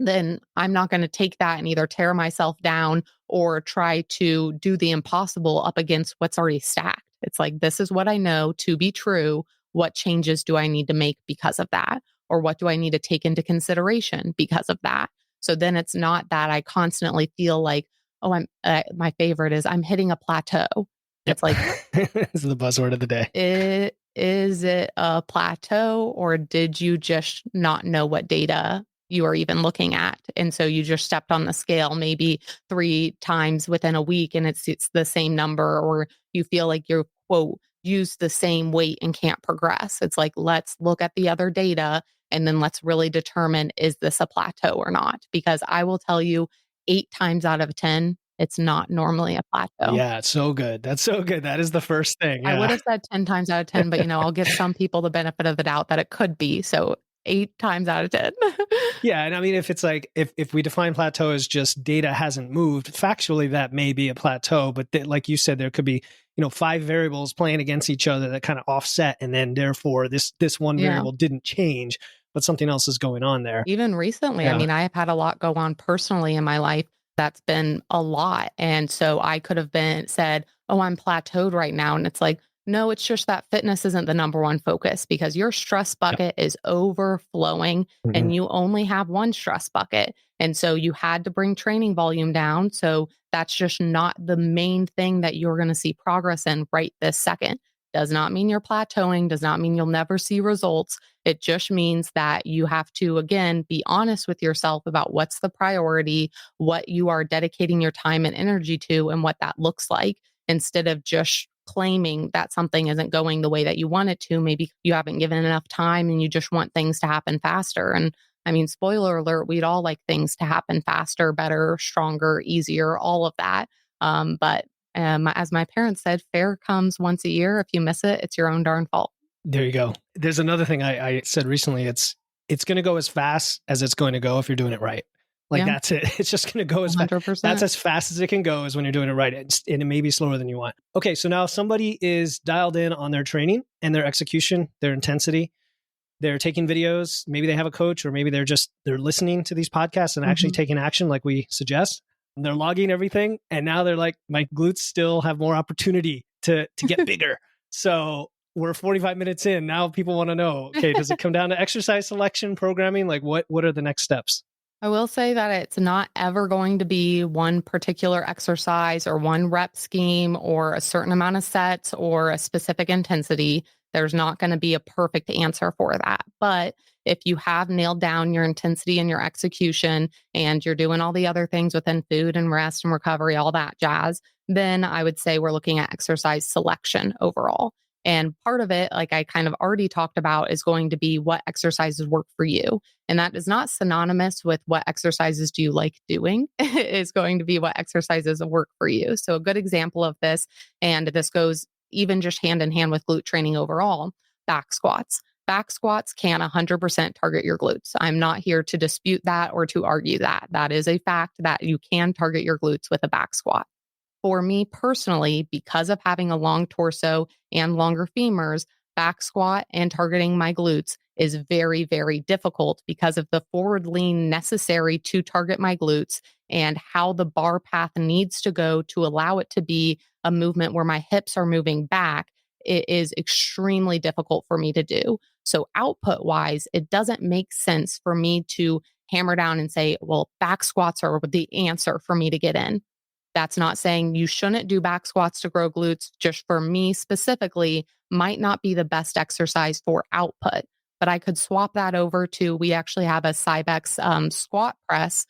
then I'm not going to take that and either tear myself down or try to do the impossible up against what's already stacked. It's like, this is what I know to be true. What changes do I need to make because of that? Or what do I need to take into consideration because of that? So then it's not that I constantly feel like, oh, my favorite is I'm hitting a plateau. Yep. It's like, This is the buzzword of the day. is it a plateau or did you just not know what data you are even looking at? And so you just stepped on the scale maybe 3 times within a week and it's the same number, or you feel like you're, quote, used the same weight and can't progress. It's like, let's look at the other data and then let's really determine, is this a plateau or not? Because I will tell you 8 times out of 10, it's not normally a plateau. Yeah, it's so good. That's so good. That is the first thing. I would Yeah. have said 10 times out of 10, but I'll give some people the benefit of the doubt that it could be. So 8 times out of 10. Yeah. And I mean, if it's like, if we define plateau as just data hasn't moved, factually, that may be a plateau. But like you said, there could be, 5 variables playing against each other that kind of offset. And then therefore this one Yeah. variable didn't change, but something else is going on there. Even recently, Yeah. I have had a lot go on personally in my life. That's been a lot. And so I could have been said, oh, I'm plateaued right now. And it's like, no, it's just that fitness isn't the number one focus because your stress bucket is overflowing Mhm. and you only have one stress bucket. And so you had to bring training volume down. So that's just not the main thing that you're going to see progress in right this second. Does not mean you're plateauing, does not mean you'll never see results. It just means that you have to, again, be honest with yourself about what's the priority, what you are dedicating your time and energy to, and what that looks like, instead of just claiming that something isn't going the way that you want it to. Maybe you haven't given enough time and you just want things to happen faster. And spoiler alert, we'd all like things to happen faster, better, stronger, easier, all of that. But as my parents said, fair comes once a year. If you miss it, it's your own darn fault. There you go. There's another thing I said recently. It's going to go as fast as it's going to go if you're doing it right. Like, Yeah. that's it. It's just going to go as fast. 100%. That's as fast as it can go is when you're doing it right. And it may be slower than you want. Okay. So now if somebody is dialed in on their training and their execution, their intensity, they're taking videos, maybe they have a coach, or maybe they're listening to these podcasts and actually taking action like we suggest. They're logging everything. And now they're like, my glutes still have more opportunity to get bigger. So we're 45 minutes in. Now people want to know, okay, does it come down to exercise selection, programming? Like what are the next steps? I will say that it's not ever going to be one particular exercise or one rep scheme or a certain amount of sets or a specific intensity. There's not going to be a perfect answer for that. But if you have nailed down your intensity and your execution and you're doing all the other things within food and rest and recovery, all that jazz, then I would say we're looking at exercise selection overall. And part of it, like I kind of already talked about, is going to be what exercises work for you. And that is not synonymous with what exercises do you like doing. It is going to be what exercises work for you. So a good example of this, and this goes even just hand in hand with glute training overall, back squats. Back squats can 100% target your glutes. I'm not here to dispute that or to argue that. That is a fact that you can target your glutes with a back squat. For me personally, because of having a long torso and longer femurs, back squat and targeting my glutes is very, very difficult because of the forward lean necessary to target my glutes and how the bar path needs to go to allow it to be a movement where my hips are moving back it is extremely difficult for me to do. So output wise, it doesn't make sense for me to hammer down and say, well, back squats are the answer for me to get in. That's not saying you shouldn't do back squats to grow glutes. Just for me specifically, might not be the best exercise for output. But I could swap that over to, we actually have a Cybex squat press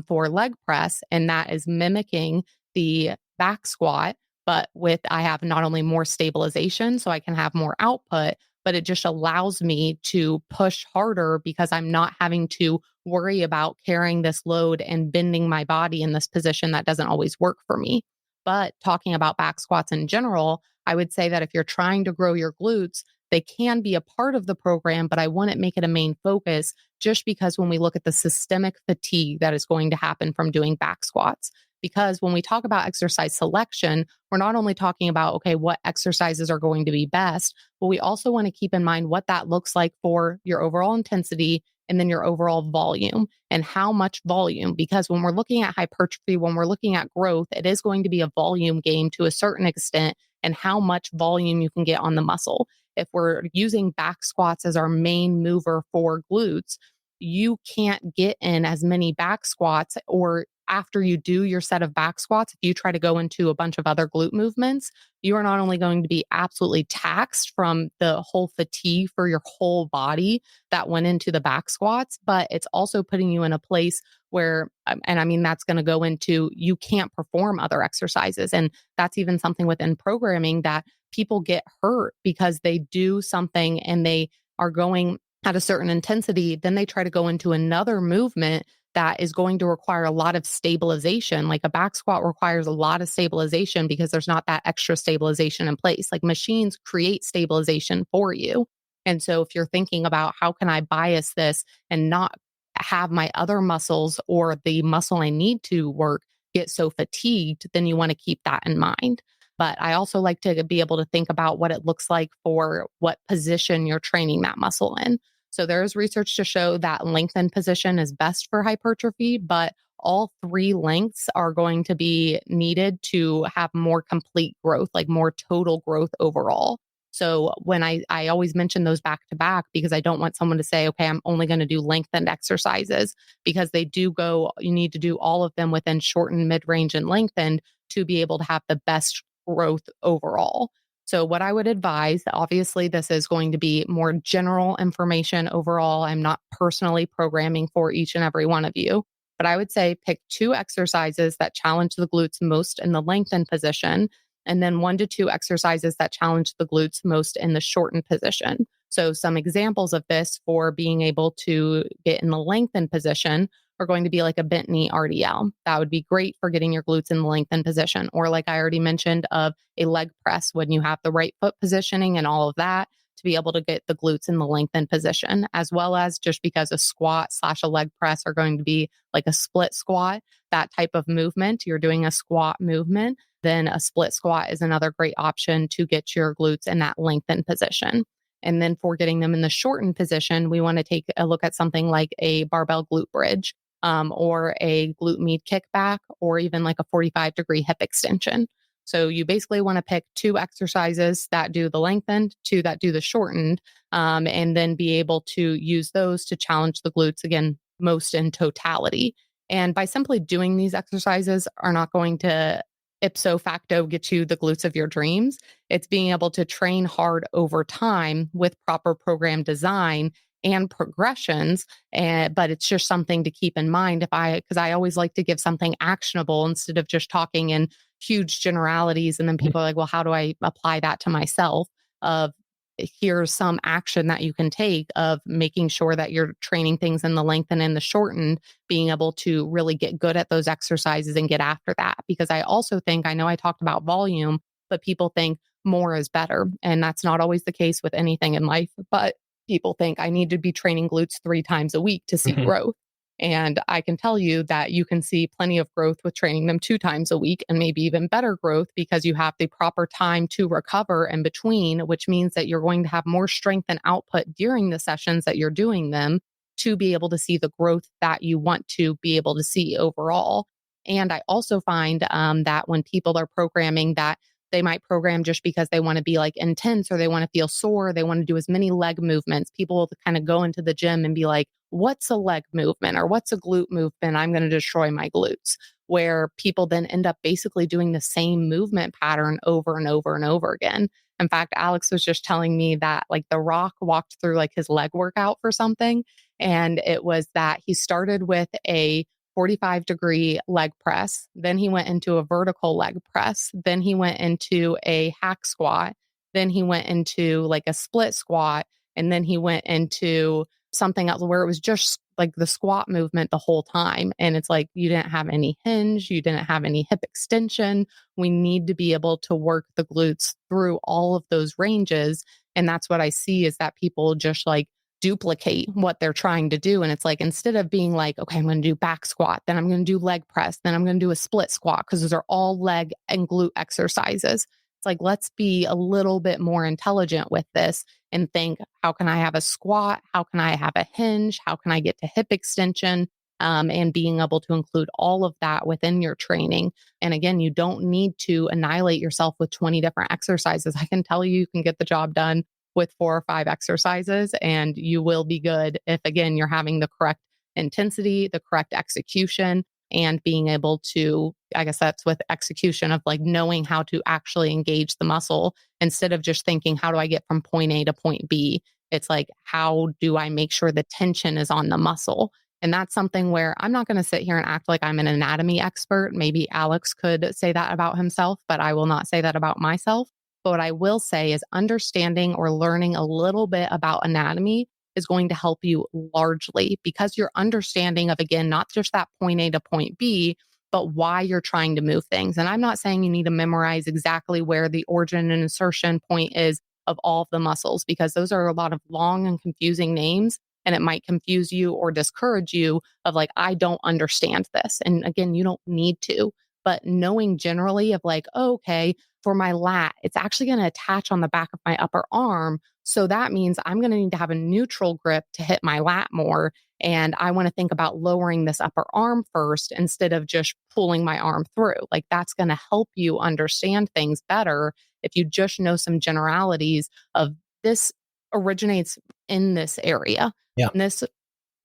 for leg press, and that is mimicking the back squat. But I have not only more stabilization, so I can have more output, but it just allows me to push harder because I'm not having to worry about carrying this load and bending my body in this position that doesn't always work for me. But talking about back squats in general, I would say that if you're trying to grow your glutes, they can be a part of the program, but I wouldn't make it a main focus just because when we look at the systemic fatigue that is going to happen from doing back squats. Because when we talk about exercise selection, we're not only talking about, okay, what exercises are going to be best, but we also want to keep in mind what that looks like for your overall intensity and then your overall volume and how much volume. Because when we're looking at hypertrophy, when we're looking at growth, it is going to be a volume game to a certain extent and how much volume you can get on the muscle. If we're using back squats as our main mover for glutes, you can't get in as many back squats, or after you do your set of back squats, if you try to go into a bunch of other glute movements, you are not only going to be absolutely taxed from the whole fatigue for your whole body that went into the back squats, but it's also putting you in a place where, and I mean, that's going to go into, you can't perform other exercises. And that's even something within programming that people get hurt because they do something and they are going at a certain intensity, then they try to go into another movement that is going to require a lot of stabilization. Like a back squat requires a lot of stabilization because there's not that extra stabilization in place. Like machines create stabilization for you. And so if you're thinking about how can I bias this and not have my other muscles or the muscle I need to work get so fatigued, then you want to keep that in mind. But I also like to be able to think about what it looks like for what position you're training that muscle in. So there's research to show that lengthened position is best for hypertrophy, but all three lengths are going to be needed to have more complete growth, like more total growth overall. So when I always mention those back to back because I don't want someone to say, okay, I'm only going to do lengthened exercises, because they do go, you need to do all of them within shortened, mid-range, and lengthened to be able to have the best growth overall. So what I would advise, obviously this is going to be more general information overall. I'm not personally programming for each and every one of you, but I would say pick 2 exercises that challenge the glutes most in the lengthened position, and then 1 to 2 exercises that challenge the glutes most in the shortened position. So some examples of this for being able to get in the lengthened position are going to be like a bent knee RDL. That would be great for getting your glutes in the lengthened position. Or like I already mentioned, of a leg press when you have the right foot positioning and all of that to be able to get the glutes in the lengthened position, as well as just because a squat / a leg press are going to be like a split squat, that type of movement. You're doing a squat movement, then a split squat is another great option to get your glutes in that lengthened position. And then for getting them in the shortened position, we want to take a look at something like a barbell glute bridge. Or a glute med kickback, or even like a 45-degree hip extension. So you basically want to pick 2 exercises that do the lengthened, 2 that do the shortened, and then be able to use those to challenge the glutes again, most in totality. And by simply doing these exercises are not going to ipso facto get you the glutes of your dreams. It's being able to train hard over time with proper program design and progressions. But it's just something to keep in mind because I always like to give something actionable instead of just talking in huge generalities. And then people are like, well, how do I apply that to myself? Of here's some action that you can take of making sure that you're training things in the lengthened and the shortened, being able to really get good at those exercises and get after that. Because I also think, I know I talked about volume, but people think more is better. And that's not always the case with anything in life. But people think I need to be training glutes 3 times a week to see growth. And I can tell you that you can see plenty of growth with training them 2 times a week, and maybe even better growth because you have the proper time to recover in between, which means that you're going to have more strength and output during the sessions that you're doing them to be able to see the growth that you want to be able to see overall. And I also find that when people are programming that they might program just because they want to be like intense or they want to feel sore. They want to do as many leg movements. People will kind of go into the gym and be like, what's a leg movement or what's a glute movement? I'm going to destroy my glutes. Where people then end up basically doing the same movement pattern over and over and over again. In fact, Alex was just telling me that like The Rock walked through like his leg workout for something. And it was that he started with a 45-degree leg press. Then he went into a vertical leg press. Then he went into a hack squat. Then he went into like a split squat. And then he went into something else where it was just like the squat movement the whole time. And it's like, you didn't have any hinge, you didn't have any hip extension. We need to be able to work the glutes through all of those ranges. And that's what I see is that people just like duplicate what they're trying to do. And it's like, instead of being like, okay, I'm going to do back squat, then I'm going to do leg press, then I'm going to do a split squat, because those are all leg and glute exercises. It's like, let's be a little bit more intelligent with this and think, how can I have a squat? How can I have a hinge? How can I get to hip extension? And being able to include all of that within your training. And again, you don't need to annihilate yourself with 20 different exercises. I can tell you can get the job done with 4 or 5 exercises, and you will be good if, again, you're having the correct intensity, the correct execution, and being able to, I guess that's with execution of like knowing how to actually engage the muscle instead of just thinking, how do I get from point A to point B? It's like, how do I make sure the tension is on the muscle? And that's something where I'm not going to sit here and act like I'm an anatomy expert. Maybe Alex could say that about himself, but I will not say that about myself. But what I will say is understanding or learning a little bit about anatomy is going to help you largely, because your understanding of, again, not just that point A to point B, but why you're trying to move things. And I'm not saying you need to memorize exactly where the origin and insertion point is of all of the muscles, because those are a lot of long and confusing names. And it might confuse you or discourage you of like, I don't understand this. And again, you don't need to, but knowing generally of like, oh, okay, for my lat, it's actually going to attach on the back of my upper arm. So that means I'm going to need to have a neutral grip to hit my lat more. And I want to think about lowering this upper arm first instead of just pulling my arm through. Like, that's going to help you understand things better if you just know some generalities of this originates in this area. Yeah. And this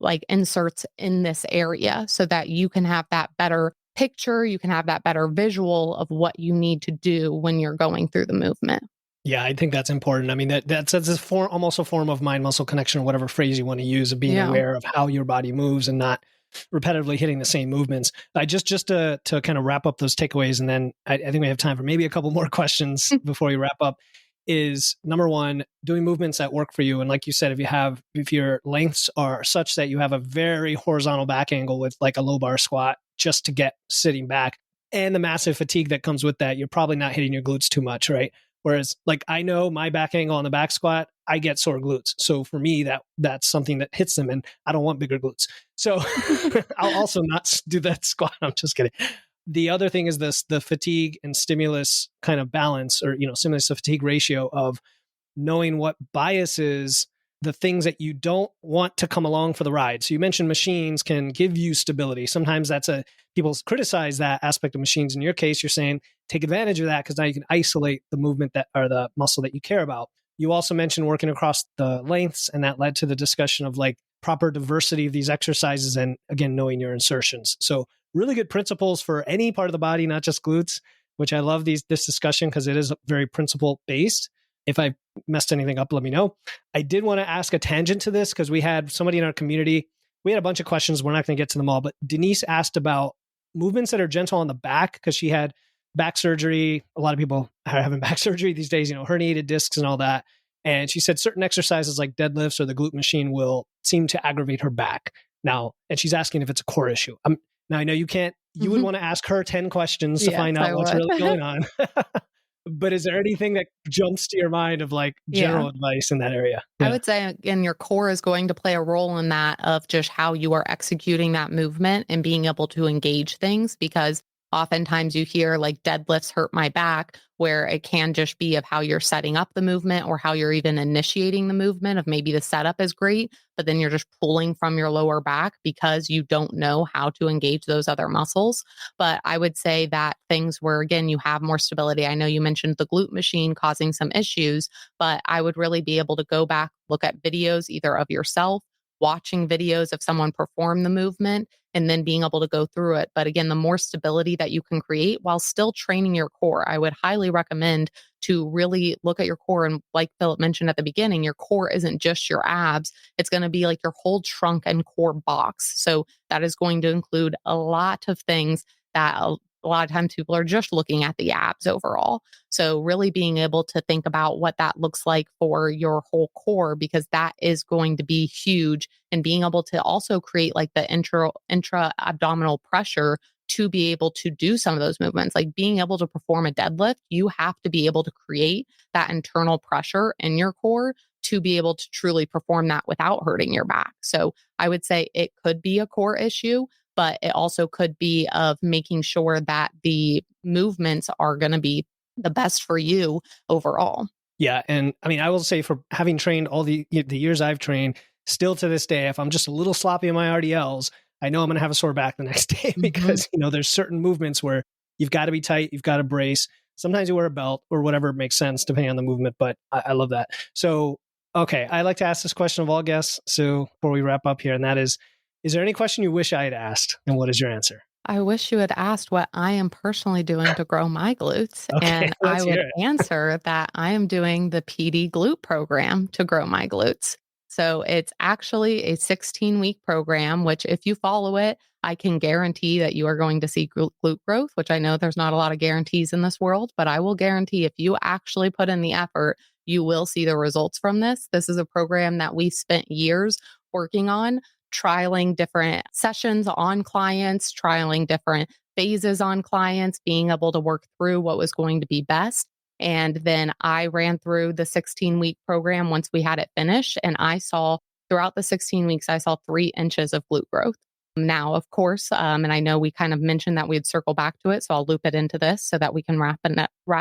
like inserts in this area so that you can have that better picture, you can have that better visual of what you need to do when you're going through the movement. Yeah, I think that's important. I mean, that's almost a form of mind-muscle connection, or whatever phrase you want to use, of being aware of how your body moves and not repetitively hitting the same movements. I just to kind of wrap up those takeaways, and then I think we have time for maybe a couple more questions before we wrap up. Is number one, doing movements that work for you. And like you said, if your lengths are such that you have a very horizontal back angle with like a low bar squat just to get sitting back, and the massive fatigue that comes with that, you're probably not hitting your glutes too much, right? Whereas like I know my back angle on the back squat, I get sore glutes. So for me, that's something that hits them, and I don't want bigger glutes. So I'll also not do that squat. I'm just kidding. The other thing is the fatigue and stimulus kind of balance, or, stimulus to fatigue ratio of knowing what biases the things that you don't want to come along for the ride. So you mentioned machines can give you stability. Sometimes people criticize that aspect of machines. In your case, you're saying take advantage of that because now you can isolate the movement or the muscle that you care about. You also mentioned working across the lengths, and that led to the discussion of like proper diversity of these exercises, and again, knowing your insertions. So really good principles for any part of the body, not just glutes, which I love this discussion because it is very principle based. If I messed anything up, let me know. I did want to ask a tangent to this because we had somebody in our community. We had a bunch of questions. We're not going to get to them all, but Denise asked about movements that are gentle on the back because she had back surgery. A lot of people are having back surgery these days, herniated discs and all that. And she said certain exercises like deadlifts or the glute machine will seem to aggravate her back now. And she's asking if it's a core issue. Now, I know you would want to ask her 10 questions to find out what's really going on. But is there anything that jumps to your mind of like general advice in that area? Yeah. I would say, again, your core is going to play a role in that of just how you are executing that movement and being able to engage things. Because Oftentimes you hear like deadlifts hurt my back, where it can just be of how you're setting up the movement or how you're even initiating the movement of maybe the setup is great, but then you're just pulling from your lower back because you don't know how to engage those other muscles. But I would say that things where, again, you have more stability. I know you mentioned the glute machine causing some issues, but I would really be able to go back, look at videos either of yourself, watching videos of someone perform the movement, and then being able to go through it. But again, the more stability that you can create while still training your core, I would highly recommend to really look at your core. And like Philip mentioned at the beginning, your core isn't just your abs. It's going to be like your whole trunk and core box. So that is going to include a lot of things that a lot of times people are just looking at the abs overall. So really being able to think about what that looks like for your whole core, because that is going to be huge, and being able to also create like the intra abdominal pressure to be able to do some of those movements. Like being able to perform a deadlift, you have to be able to create that internal pressure in your core to be able to truly perform that without hurting your back. So I would say it could be a core issue, but it also could be of making sure that the movements are going to be the best for you overall. Yeah. And I mean, I will say, for having trained all the years I've trained, still to this day, if I'm just a little sloppy in my RDLs, I know I'm going to have a sore back the next day because, there's certain movements where you've got to be tight, you've got to brace. Sometimes you wear a belt or whatever makes sense depending on the movement, but I love that. So, okay, I like to ask this question of all guests. So before we wrap up here, and that is there any question you wish I had asked? And what is your answer? I wish you had asked what I am personally doing to grow my glutes. Okay, And I let's would hear it. answer that I am doing the PD glute program to grow my glutes. So it's actually a 16-week program, which if you follow it, I can guarantee that you are going to see glute growth, which I know there's not a lot of guarantees in this world, but I will guarantee if you actually put in the effort, you will see the results from this. This is a program that we spent years working on, trialing different sessions on clients, trialing different phases on clients, being able to work through what was going to be best. And then I ran through the 16-week program once we had it finished. And I saw throughout the 16 weeks, I saw 3 inches of glute growth. Now, of course, and I know we kind of mentioned that we'd circle back to it, so I'll loop it into this so that we can wrap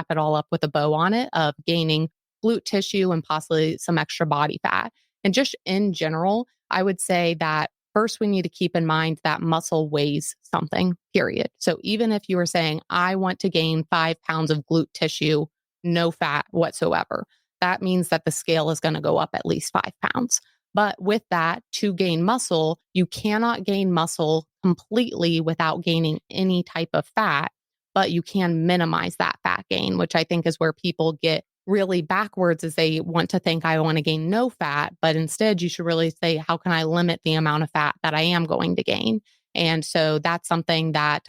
it all up with a bow on it of gaining glute tissue and possibly some extra body fat. And just in general, I would say that first we need to keep in mind that muscle weighs something, period. So even if you were saying, I want to gain 5 pounds of glute tissue, no fat whatsoever, that means that the scale is going to go up at least 5 pounds. But with that, to gain muscle, you cannot gain muscle completely without gaining any type of fat, but you can minimize that fat gain, which I think is where people get really backwards, is they want to think I want to gain no fat, but instead you should really say, how can I limit the amount of fat that I am going to gain? And so that's something that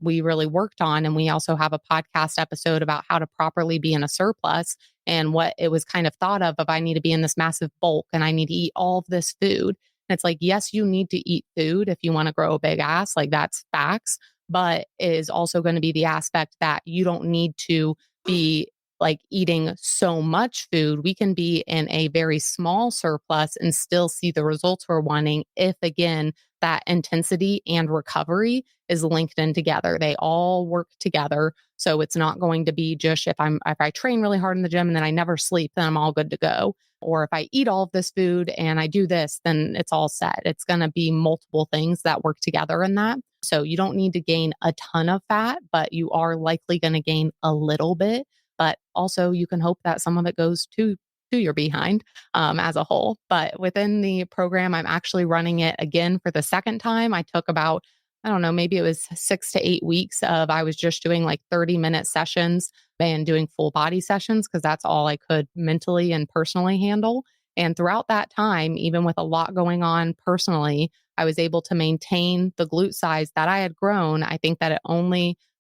we really worked on. And we also have a podcast episode about how to properly be in a surplus and what it was kind of thought of I need to be in this massive bulk and I need to eat all of this food. And it's like, yes, you need to eat food if you want to grow a big ass, like that's facts, but it is also going to be the aspect that you don't need to be like eating so much food. We can be in a very small surplus and still see the results we're wanting if, again, that intensity and recovery is linked in together. They all work together. So it's not going to be just if I train really hard in the gym and then I never sleep, then I'm all good to go. Or if I eat all of this food and I do this, then it's all set. It's going to be multiple things that work together in that. So you don't need to gain a ton of fat, but you are likely going to gain a little bit. But also you can hope that some of it goes to your behind as a whole. But within the program, I'm actually running it again for the second time. I took about, I don't know, maybe it was 6 to 8 weeks of I was just doing like 30-minute sessions and doing full body sessions because that's all I could mentally and personally handle. And throughout that time, even with a lot going on personally, I was able to maintain the glute size that I had grown. I think that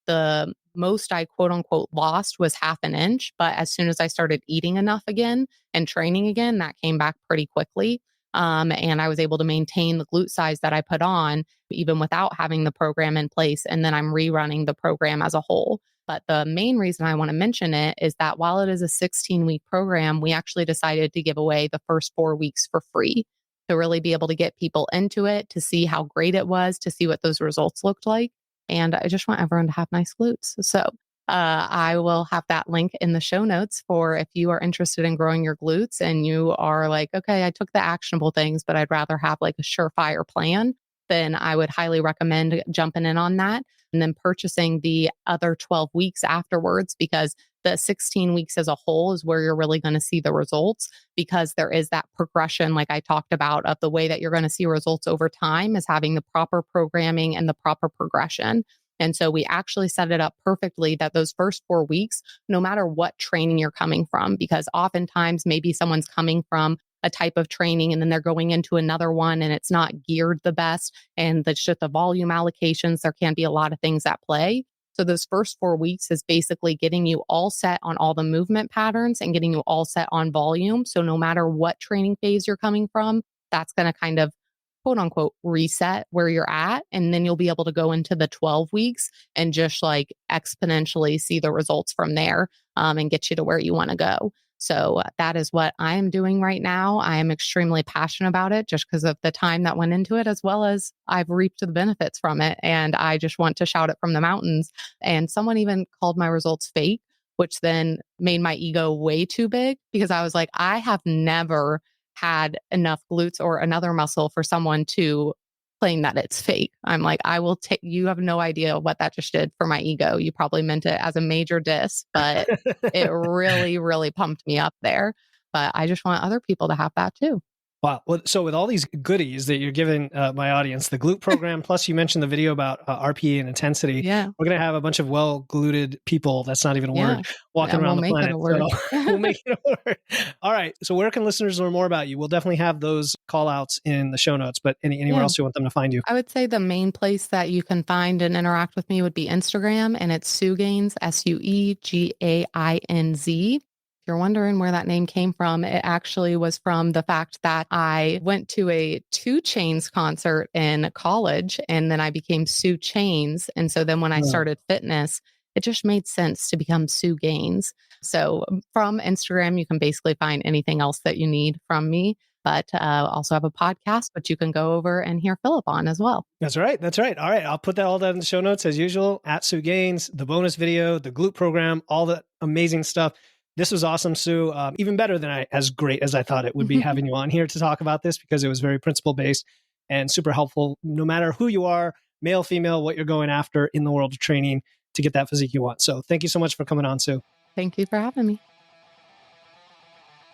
the most I quote unquote lost was 1/2 inch. But as soon as I started eating enough again and training again, that came back pretty quickly. And I was able to maintain the glute size that I put on even without having the program in place. And then I'm rerunning the program as a whole. But the main reason I want to mention it is that while it is a 16-week program, we actually decided to give away the first 4 weeks for free to really be able to get people into it, to see how great it was, to see what those results looked like. And I just want everyone to have nice glutes. So I will have that link in the show notes for if you are interested in growing your glutes and you are like, okay, I took the actionable things, but I'd rather have like a surefire plan, then I would highly recommend jumping in on that and then purchasing the other 12 weeks afterwards, because the 16 weeks as a whole is where you're really going to see the results, because there is that progression, like I talked about, of the way that you're going to see results over time is having the proper programming and the proper progression. And so we actually set it up perfectly that those first 4 weeks, no matter what training you're coming from, because oftentimes maybe someone's coming from a type of training and then they're going into another one and it's not geared the best, and that's just the volume allocations. There can be a lot of things at play. So those first 4 weeks is basically getting you all set on all the movement patterns and getting you all set on volume. So no matter what training phase you're coming from, that's going to kind of quote unquote reset where you're at. And then you'll be able to go into the 12 weeks and just like exponentially see the results from there, and get you to where you want to go. So that is what I am doing right now. I am extremely passionate about it just because of the time that went into it, as well as I've reaped the benefits from it. And I just want to shout it from the mountains. And someone even called my results fake, which then made my ego way too big, because I was like, I have never had enough glutes or another muscle for someone to claim that it's fake. I'm like, I will take, you have no idea what that just did for my ego. You probably meant it as a major diss, but it really, really pumped me up there. But I just want other people to have that too. Wow. Well, so with all these goodies that you're giving my audience, the glute program, plus you mentioned the video about RPE and intensity, Yeah. we're going to have a bunch of well-gluted people, that's not even a word, walking around the planet. So we'll make it a word. All right. So where can listeners learn more about you? We'll definitely have those call outs in the show notes, but anywhere else you want them to find you? I would say the main place that you can find and interact with me would be Instagram, and it's Suegainz, SUEGAINZ. If you're wondering where that name came from, it actually was from the fact that I went to a 2 Chainz concert in college, and then I became Sue Chainz. And so then when I started fitness, it just made sense to become Suegainz. So from Instagram, you can basically find anything else that you need from me. But also have a podcast, which you can go over and hear Philip on as well. That's right. That's right. All right. I'll put that all that in the show notes as usual, at Suegainz, the bonus video, the glute program, all the amazing stuff. This was awesome, Sue. Even better than as great as I thought it would be having you on here to talk about this, because it was very principle-based and super helpful, no matter who you are, male, female, what you're going after in the world of training to get that physique you want. So thank you so much for coming on, Sue. Thank you for having me.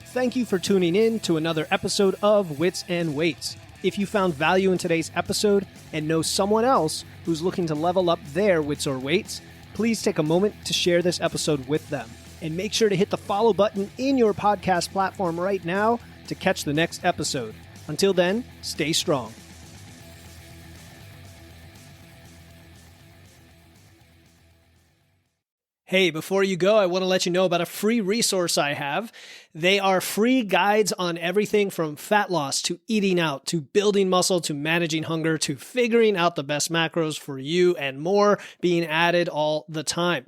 Thank you for tuning in to another episode of Wits and Weights. If you found value in today's episode and know someone else who's looking to level up their wits or weights, please take a moment to share this episode with them. And make sure to hit the follow button in your podcast platform right now to catch the next episode. Until then, stay strong. Hey, before you go, I want to let you know about a free resource I have. They are free guides on everything from fat loss to eating out to building muscle to managing hunger to figuring out the best macros for you, and more being added all the time.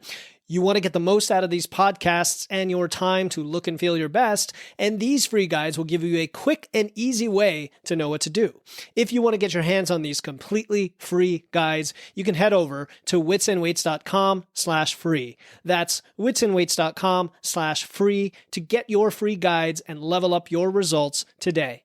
You want to get the most out of these podcasts and your time to look and feel your best, and these free guides will give you a quick and easy way to know what to do. If you want to get your hands on these completely free guides, you can head over to witsandweights.com/free. That's witsandweights.com/free to get your free guides and level up your results today.